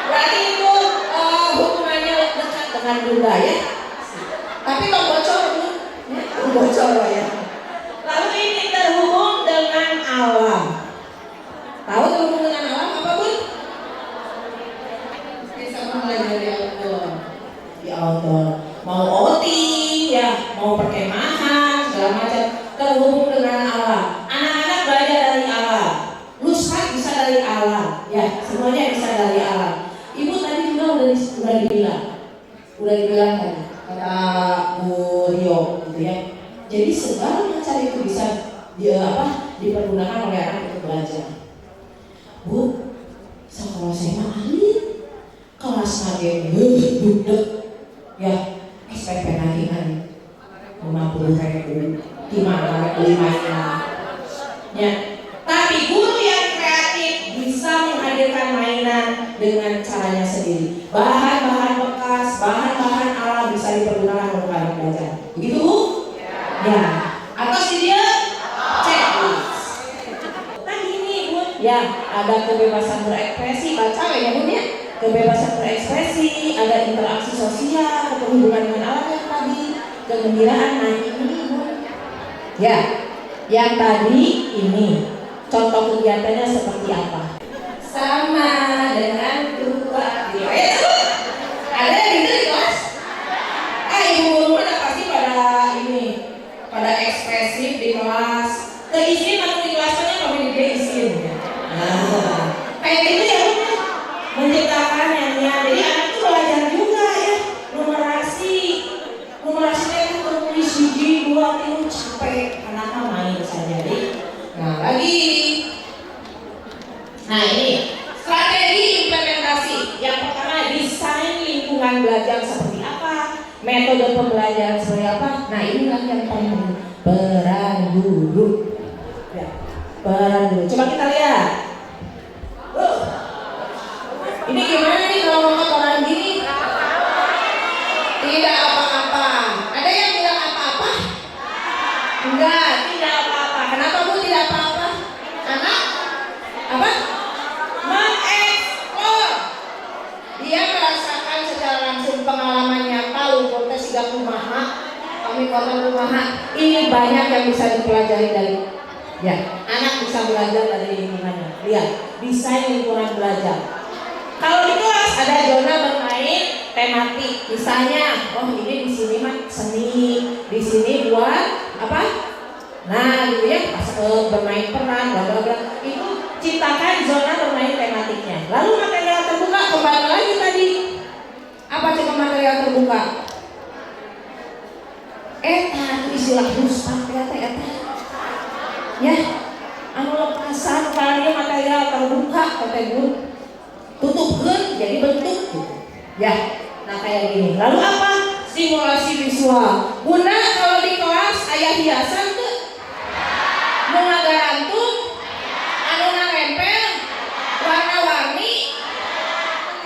Berarti itu hubungannya dekat dengan bunda ya. Tapi kalau bocor bocor ya. Lalu ini terhubung dengan alam. Tahu terhubung dengan alam apa Bun? Bisa mulai dari outdoor. Di outdoor. Mau outing ya, mau perkemahan segala macam, terhubung dengan alam. Anak-anak belajar dari alam. Lushat bisa dari alam, ya semuanya bisa dari alam. Ibu tadi juga udah dibilang tadi kata Bu Rio gitu ya. Jadi segala macam itu bisa dipergunakan oleh anak untuk belajar. Bu, sekolah saya mah ahli kelas nage budek ya. SPP nanti kan 50.000 gimana beli mainan ya. Tapi guru yang kreatif bisa menghadirkan mainan dengan caranya sendiri. Bahan-bahan bekas, bahan-bahan alam bisa dipergunakan untuk anak belajar. Begitu Bu? Ya. Atau sih dia checklist. Nah ini Bu, ya ada kebebasan berekspresi, baca ya Bu ya. Kebebasan berekspresi, ada interaksi sosial, hubungan dengan alam yang tadi, kegembiraan. Nah ini ya, yang tadi ini contoh kegiatannya seperti apa? Sama dengan tua. Ada yang gitu di kelas? Ibu mana pasti pada ekspresif di kelas. Keizin atau di kelasnya kami dia izin. Nah, kayak gitu ya. Menciptakan nyanyian, jadi anak itu belajar juga ya numerasinya itu tertulis 1, 2, 3 capek, anaknya main saja. Nah lagi, nah ini strategi implementasi. Yang pertama desain lingkungan belajar seperti apa, metode pembelajaran seperti apa. Nah inilah yang paling penting, peran guru. Ya, peran guru. Coba kita lihat. Ini gimana nih kalau ngomong orang gini? Tidak apa-apa. Ada yang bilang apa-apa? Enggak, tidak apa-apa. Kenapa Bu tidak apa-apa? Anak apa? Mengeksplor. Dia merasakan sidak kumaha, kami kotor kumaha. Ini banyak yang bisa dipelajari dari ya, anak bisa belajar dari lingkungannya. Lihat, desain lingkungan belajar. Kalau di kelas ada zona bermain tematik, misalnya, oh ini di sini mah seni, di sini buat apa? Nah, gitu ya, pas bermain peran, bla bla bla. Itu ciptakan zona bermain tematiknya. Lalu material terbuka kembali lagi tadi. Apa coba material terbuka? Eta itu istilah ruspak ya eta. Ya, anu lepasan kalian material terbuka katanya tutupkan jadi bentuk gitu. Ya, nah kayak gini. Lalu apa? Simulasi visual. Bunda kalau di kelas aya hiasan tuh, nu ngagarantung, anu nempel, warna-warni,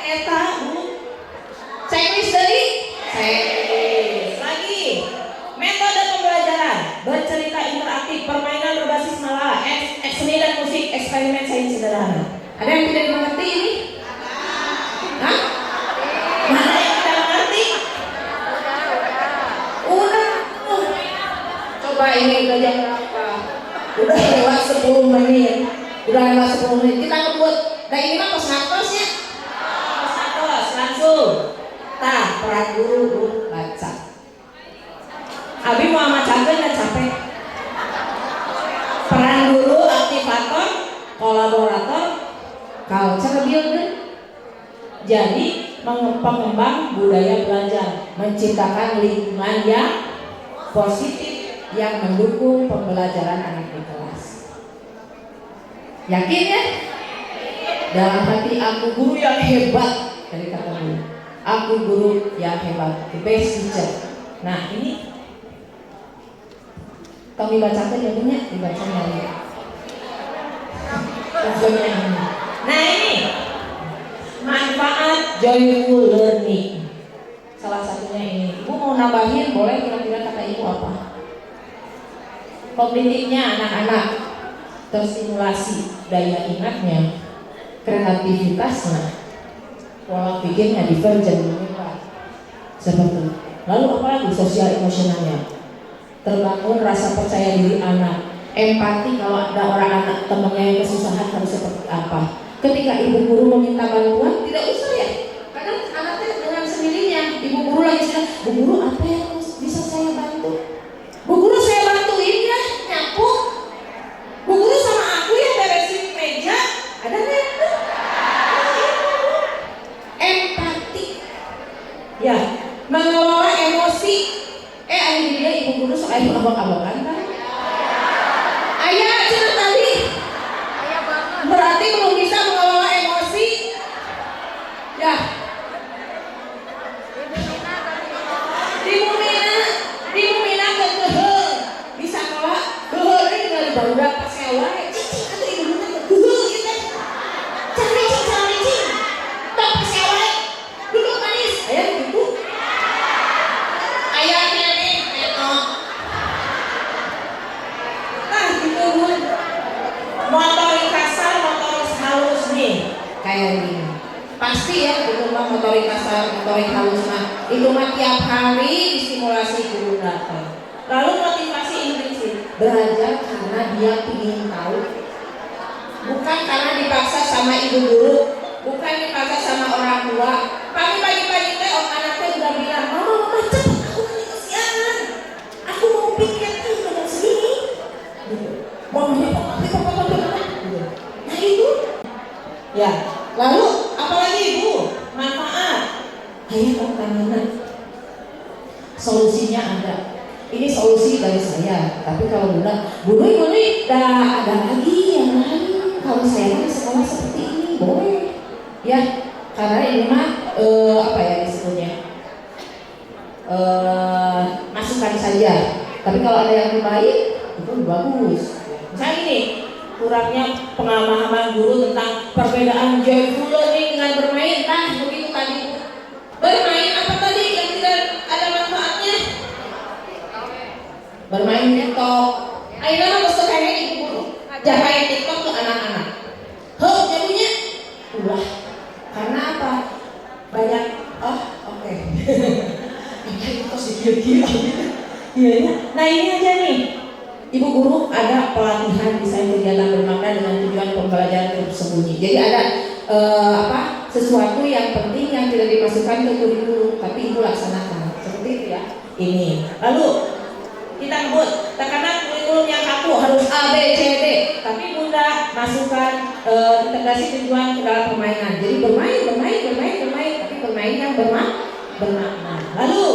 eta bu. Checklist dari checklist. Lagi metode pembelajaran bercerita interaktif, permainan berbasis malah, seni dan musik, eksperimen sains sederhana. Ada yang tidak dimengerti ini? Hah? Mana yang tidak mengerti? Udah. Coba ini udah jam berapa? Udah lewat 10 menit. Kita ngebut. Nah ini mah kos ya. Kos langsung. Tah, peran guru baca. Abi mau amacakeun dan capek. Peran guru, aktivator, kolaborator, culture builder. Jadi pengembang budaya belajar, menciptakan lingkungan yang positif yang mendukung pembelajaran anak di kelas. Yakin ya? Dalam hati aku guru yang hebat, dari kata guru. Aku guru yang hebat, the best teacher. Nah ini kami bacakan jadinya dibaca lagi. Nah ini manfaat joyful learning. Salah satunya ini. Ibu mau nambahin boleh kira-kira kata ibu apa? Kognitifnya anak-anak terstimulasi, daya ingatnya, kreativitasnya, pola pikirnya divergen seperti. Lalu apa lagi? Sosial emosionalnya, terbangun rasa percaya diri anak, empati kalau ada orang anak temannya yang kesusahan harus seperti apa. Ketika ibu guru meminta bantuan, tidak usah ya, karena anaknya dengan sendirinya. Ibu guru lagi bilang, bu guru apa yang bisa saya bantu? Bu guru saya bantuin ya, nyapu. Bu guru sama aku yang beresin meja, ada nggak? Empati, ya, mengelola emosi. Ada dia ibu guru soal abang-abangan kan? Ayah cerita tadi. Berarti belum bisa mengelola emosi. Ya. Dimumina kegehel. Bisa kelola gehel ini tinggal di barudak pas sewa. Cicing atau ibu guru gehel gitu. Cari. Tok pas sewa. Duduk manis. Ayah gitu. Ayah nenek netok. Nah gitu bun. Motorik kasar, motorik halus nih kayak gini. Pasti ya itu mah motorik kasar, motorik halus mah itu mah tiap hari distimulasi guru datang. Lalu motivasi intrinsik, belajar karena dia ingin tahu, bukan karena dipaksa sama ibu guru, bukan dipaksa sama orang tua. Pagi-pagi teh anaknya udah bilang, mama cepet aku lagi kesiangan, aku mau pikir dengan sini. Mamanya nah itu ya. Lalu apalagi ibu manfaat ayo tangan solusinya ada. Ini solusi dari saya, tapi kalau bunda boleh dah ada lagi yang lain. Kalau saya di sekolah seperti ini boleh ya, karena ini mah apa ya disebutnya masukan saja. Tapi kalau ada yang lebih baik itu bagus. Misalnya ini kurangnya pengalaman guru tentang perbedaan joyful learning dengan bermain. Nah begitu tadi bermain apa tadi yang tidak ada manfaatnya? Bermain TikTok. Ayo nama bos kayak ibu guru ajarin TikTok ke anak-anak. Jadinya ulah. Karena apa? Banyak oke. Ini terus Iya ya. Nah ini aja nih, Ibu Guru, ada pelatihan desain kegiatan bermakna dengan tujuan pembelajaran tersembunyi. Jadi ada sesuatu yang penting yang tidak dimasukkan ke kurikulum, tapi Ibu laksanakan. Seperti itu ya. Ini. Lalu kita buat tekanan kurikulum yang kaku harus A, B, C, D. Tapi Bunda masukkan integrasi tujuan ke dalam permainan. Jadi bermain, tapi bermain yang bermakna. Lalu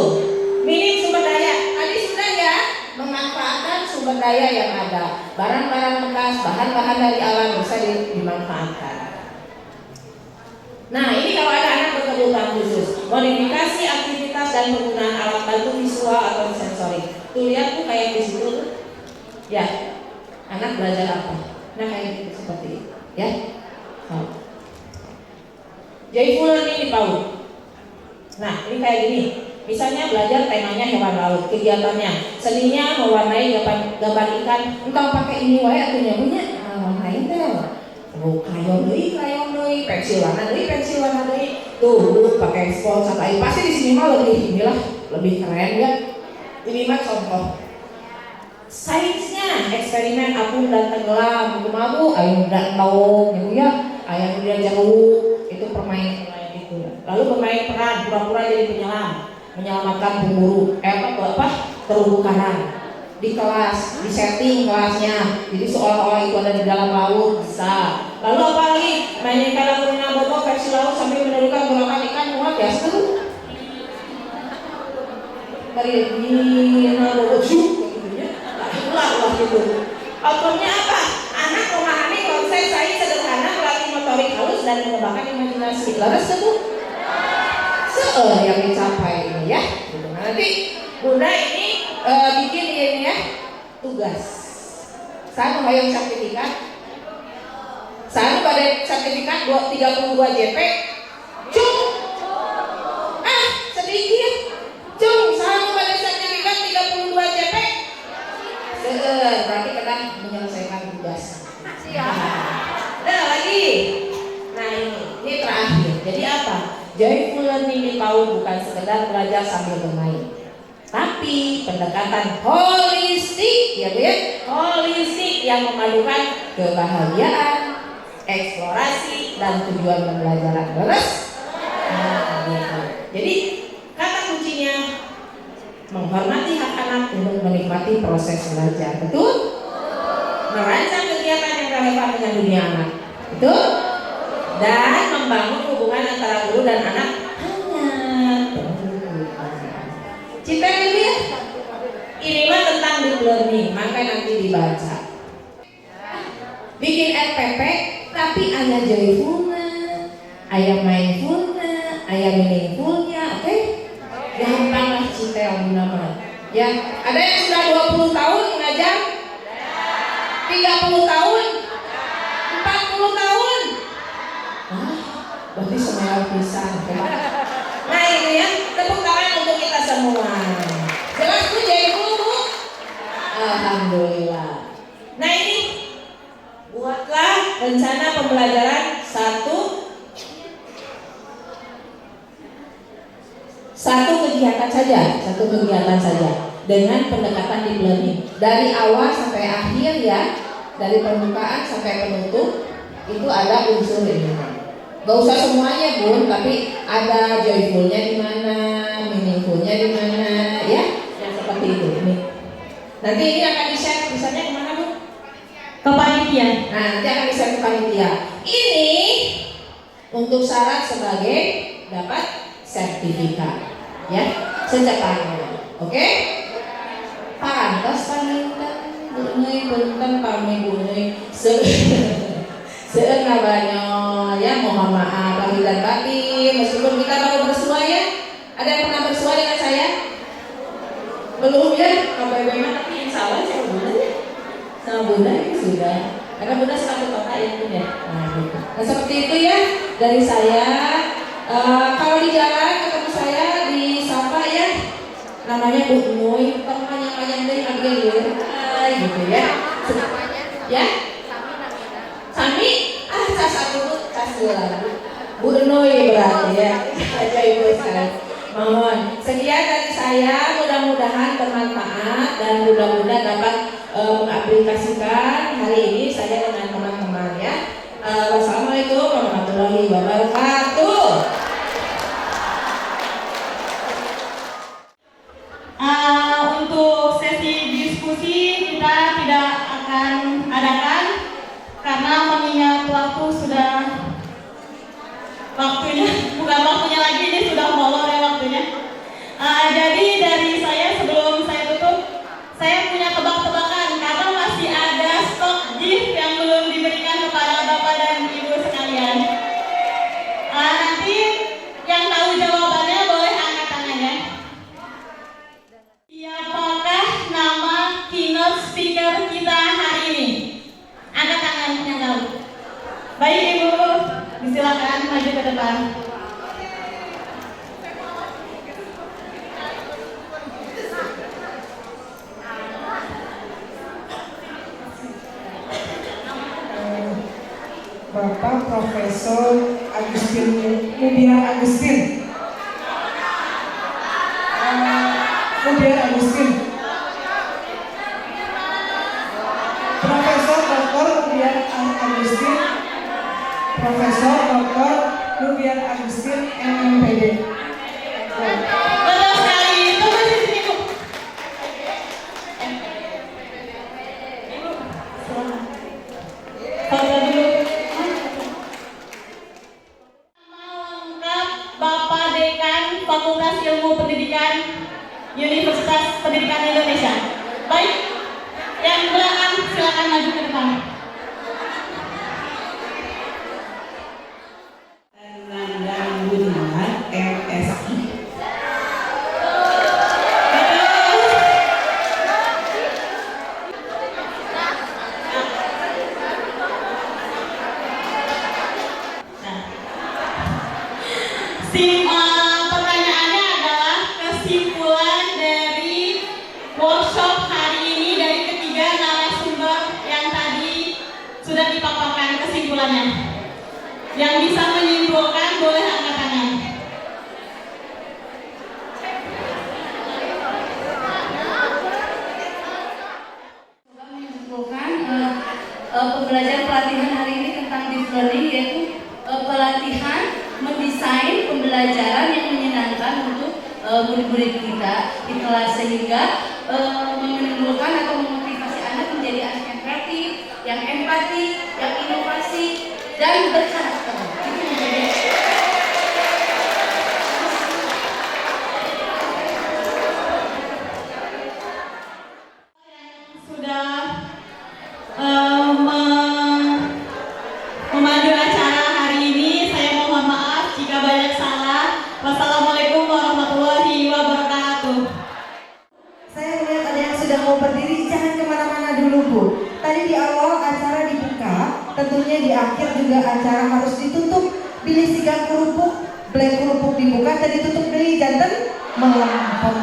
minim sumber daya. Tadi sudah ya, memanfaatkan sumber daya yang ada. Barang-barang bekas, bahan-bahan dari alam bisa dimanfaatkan. Nah, ini kalau ada anak berkebutuhan khusus, modifikasi aktivitas dan penggunaan alat bantu visual atau sensorik. Tuh lihat tuh kayak di situ tuh. Ya, anak belajar apa? Nah kayak gitu seperti itu, ya. Joyful learning di PAUD. Nah, ini kayak gini. Misalnya belajar temanya hewan laut, kegiatannya seninya mewarnai gambar ikan. Engkau pakai ini wae atunya punya, warnain teh. Krayon deui, pensil warna deui. Tuh, pakai spons sampai pasti di sini mah lebih keren ya. Ini mah contoh. Sainsnya, eksperimen apung dan tenggelam, kumaha Bu? Aya dan taung, ya. Aya udah jauh, itu permainan itu. Lalu bermain peran, pura-pura jadi penyelam, menyelamatkan pemburu, terumbu karang. Di kelas, di setting kelasnya, jadi seolah-olah itu ada di dalam laut bisa. Lalu apa lagi? Mainin kalamurina bobo versi laut sambil menirukan gerakan ikan muat ya seru. Marina bobo gitu ya. Ulah gitu. Outputnya apa? Anak memahami konsep sains sederhana, melatih motorik halus dan mengembangkan imajinasi. Laras itu yang dicapai ini ya. Nah, nanti Bunda ini bikin ini ya tugas. Saya mau sertifikat. Saya pada sertifikat 32 JP. Cung. Sedikit. Cung, saya pada sertifikat 32 JP. Berarti kena menyelesaikan tugas. Nah, lagi. Nah, ini terakhir. Jadi apa? Joyful learning di PAUD bukan sekedar belajar sambil bermain, tapi pendekatan holistik, ya Bu ya, holistik yang memadukan kebahagiaan, eksplorasi dan tujuan pembelajaran. Terus, nah, gitu. Jadi kata kuncinya menghormati hak anak untuk menikmati proses belajar, betul? Merancang kegiatan yang relevan dengan dunia anak, betul? Dan membangun hubungan antara guru dan anak hangat. Cinta dulu ya. Ini mah tentang deep learning, maka nanti dibaca. Bikin RPP, tapi ayah joyfulnya, ayah mindfulnya, ayah meaningfulnya, oke? Gampang lah cinta yang nama. Ya, ada yang sudah 20 tahun mengajar? 30 tahun? 40 tahun? Berarti semuanya pisang. Nah ini ya, tepuk tangan untuk kita semua. Jelas Bu, joyful Bu? Alhamdulillah. Nah ini, buatlah rencana pembelajaran satu kegiatan saja dengan pendekatan deep learning dari awal sampai akhir ya, dari pembukaan sampai penutup itu ada unsur ini. Gak usah semuanya Bun, tapi ada joyfulnya di mana, meaningfulnya di mana, ya, yang seperti itu. Nanti ini akan di-share, misalnya kemana Bu? Ke panitia. Nah, nanti akan di-share ke panitia. Ini untuk syarat sebagai dapat sertifikat, ya, secepatnya. Oke? Pantas panintan, bunyi pamit bunyi seenggaknya ya, mohon maaf lahir dan batin meskipun kita baru bersua ya. Ada yang pernah bersua dengan saya? Belum ya? KBB tapi insya Allah sama Bunda ya. Sama Bunda ini sudah. Karena Bunda satu kota ya Bunda. Nah, gitu. Nah seperti itu ya dari saya. Kalau di jalan ketemu saya di Sapa ya, namanya Bu Nuy, temannya panjang dari Agil gitu ya. Ya? Sami, cas dulu, cas dulu. Bu Nuy berarti ya. Aja Ibu sekali. Mohon sekian dari saya, mudah-mudahan semangat dan mudah-mudahan dapat mengaplikasikan hari ini saya dengan teman-teman ya. Wassalamualaikum warahmatullahi wabarakatuh. Untuk sesi diskusi kita tidak akan adakan karena mengingat waktu sudah bukan waktunya lagi, ini sudah molor ya waktunya. Jadi dari saya sebelum saya tutup, saya punya tebak-tebakan karena masih ada stok gift yang belum diberikan kepada Bapak dan Ibu sekalian. Nanti yang tahu jawabannya boleh angkat tangannya. Siapakah nama keynote speaker kita hari ini? Angkat tangan yang tahu. Baik Ibu, silakan maju ke depan. Bapak Profesor Agustin Mubiar Agustin. Mubiar Agustin. Profesor Dr. Mubiar Agustin. Profesor Dr. Mubiar Agustin MMPD. Betul sekali, itu masih sini Bu. Foto dulu. Lengkap Bapak Dekan Fakultas Ilmu Pendidikan Universitas Pendidikan Indonesia. Baik, yang belakang silakan maju ke depan. Nandang Gunawan MSI. Pertanyaannya adalah kesimpulan dari workshop hari ini dari ketiga narasumber yang tadi sudah dipaparkan kesimpulannya. Yang bisa menyimpulkan boleh angkat tangan. Menyimpulkan pembelajaran pelatihan hari ini tentang deep learning, yaitu pelatihan mendesain pembelajaran yang menyenangkan untuk murid-murid kita di kelas, sehingga menimbulkan atau memotivasi anak menjadi anak yang kreatif, yang empati, yang inovasi, dan berkarakter. Itu menjadi sudah memandu acara hari ini. Saya mohon maaf jika banyak salah. Wassalamualaikum warahmatullahi wabarakatuh. Saya melihat ada yang sudah mau berdiri, jangan kemana-mana dulu Bu. Tadi di awal acara dibuka, tentunya di akhir juga acara harus ditutup. Pilih sigang kerupuk, black kerupuk dibuka, tadi tutup dari jantan melempem.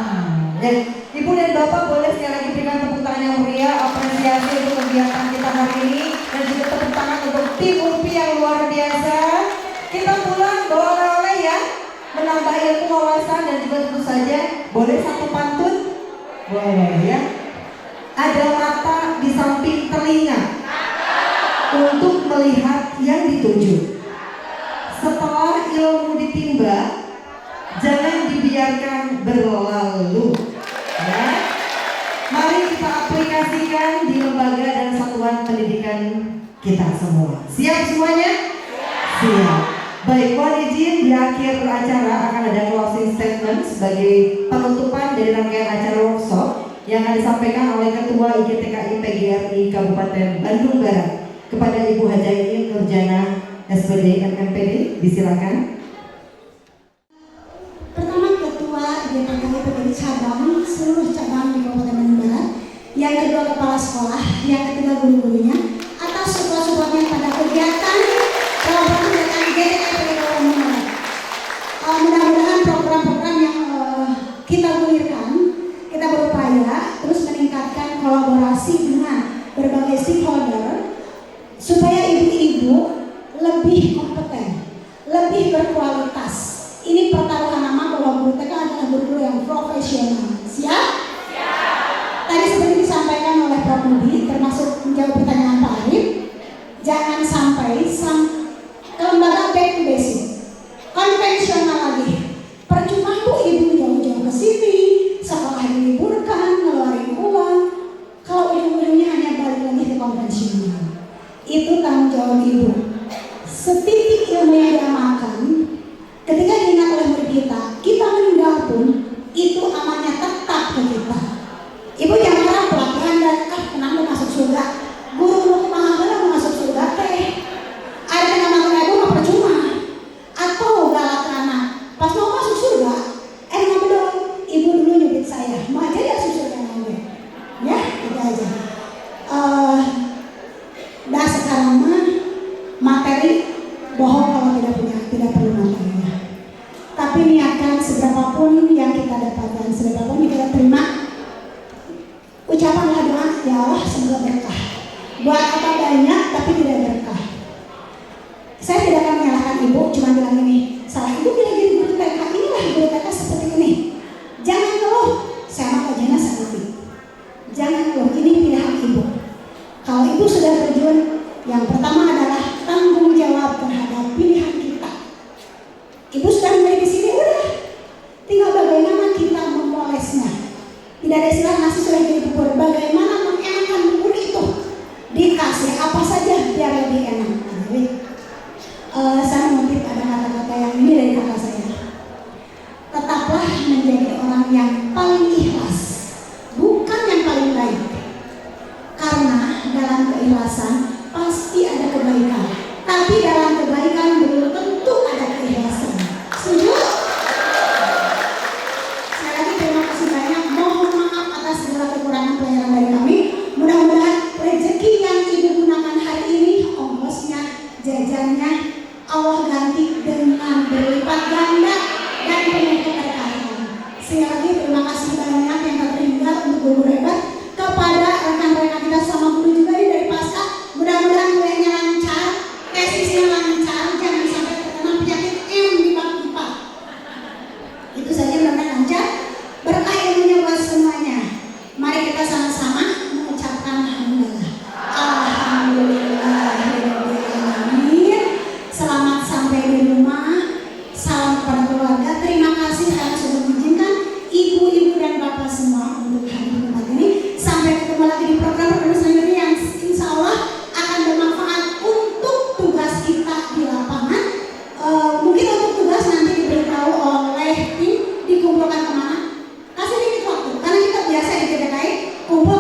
Ya, Ibu dan Bapak boleh sekali lagi berikan tepuk tangan yang meriah, apresiasi untuk kegiatan kita hari ini, dan juga tepuk tangan untuk tim UPI yang luar biasa. Kita pulang bawa oleh-oleh ya, menambah ilmu wawasan, dan juga tentu saja boleh satu pantun. Boleh ya. Ada mata di samping telinga untuk melihat yang dituju. Setelah ilmu ditimba, jangan dibiarkan berlalu. Ya. Mari kita aplikasikan di lembaga dan satuan pendidikan kita semua. Siap semuanya? Siap. Baik, mohon izin di akhir acara akan ada closing statement sebagai penutupan dari rangkaian acara workshop yang akan disampaikan oleh Ketua IGTKI PGRI Kabupaten Bandung Barat kepada Ibu Hajaini Nurjana SPD MMPD. Disilakan. Pertama, Ketua IGTKI PGRI cabang, seluruh cabang di Kabupaten Bandung Barat. Yang kedua, Kepala Sekolah. Yang ketiga, guru-gurunya atas support-supportnya pada kegiatan program dan IGTKI PGRI Bandung Barat. Mudah-mudahan program-program yang kita gulirkan, kita berupaya terus meningkatkan kolaborasi dengan berbagai stakeholder supaya ibu-ibu lebih kompeten, lebih berkualitas. Ini pertaruhan nama bahwa guru TK adalah guru yang profesional. Siap? Siap. Budi, termasuk menjawab pertanyaan Pak Arif, jangan sampai ke lembaga back to basic, konvensional lagi. Percuma ibu jauh-jauh ke sini, sekolah diliburkan, ngeluarin uang, kalau ujung-ujungnya hanya balik lagi ke konvensional. Itu tanggung jawab ibu. Setitik ilmu yang diamalkan, ketika diingat oleh murid kita meninggal pun itu amalnya tetap ke kita. Ibu jangan harap pelatihan dan kenapa masuk surga, guru pemahaman mau masuk surga teh. Ada yang ngamalkan ibu nggak percuma. Atau galak anak, pas mau masuk surga, nggak betul. Ibu dulu nyubit saya, mau aja dia masuk surga nanti. Ya, itu aja. Dah sekarang mah materi bohong kalau tidak perlu materinya. Tapi niatkan seberapapun yang kita dapatkan, seberapapun yang kita terima, ucapanlah doa, ya Allah semoga berkah. Buat apa banyak tapi tidak berkah. Saya tidak akan menyalahkan ibu, cuma bilang ini, salah ibu bila jadi guru TK, inilah guru TK seperti ini. Jangan keluh, saya mah kajiannya sakit. Jangan keluh, ini pilihan ibu. Kalau ibu sudah terjun, yang pertama adalah tanggung jawab terhadap pilihan kita. Ibu sudah mulai di sini, udah. Tinggal bagaimana kita memolesnya. Tidak ada istilah nasi sudah jadi bubur. Bagaimana mengenakan bubur itu? Dikasih apa saja biar lebih enak. Jadi, saya mengutip ada kata-kata yang ini dari kakak saya. Tetaplah menjadi orang yang paling ikhlas, bukan yang paling baik. Karena dalam keikhlasan pasti ada kebaikan, tapi dalam kebaikan belum tentu ada keikhlasan. Setuju? Sekali lagi terima kasih banyak. Mohon maaf atas segala kekurangan pelayanan dari kami. Mudah-mudahan rezeki yang ibu gunakan hari ini, ongkosnya, jajannya, Allah ganti dengan berlipat ganda dan penuh keberkahan. Sekali lagi terima kasih banyak yang tertinggal untuk guru hebat, kepada rekan-rekan kita sama guru juga dari Pasca. Mudah-mudahan kuliahnya lancar, tesisnya lancar, jangan sampai terkena penyakit M di bab 4. Itu saja, mudah-mudahan lancar. Berkah ilmunya buat semuanya. Mari kita sama-sama mengucapkan alhamdulillah. Alhamdulillahirobbilalamin. Selamat sampai di rumah. Salam kepada keluarga. Terima kasih karena sudah mengizinkan ibu-ibu dan bapak semua untuk hadir di tempat ini. Sampai ketemu lagi di program selanjutnya yang insya Allah akan bermanfaat untuk tugas kita di lapangan. Mungkin untuk tugas nanti diberitahu oleh tim, dikumpulkan kemana. Kasih dikit waktu, karena kita biasa di GDKI kumpul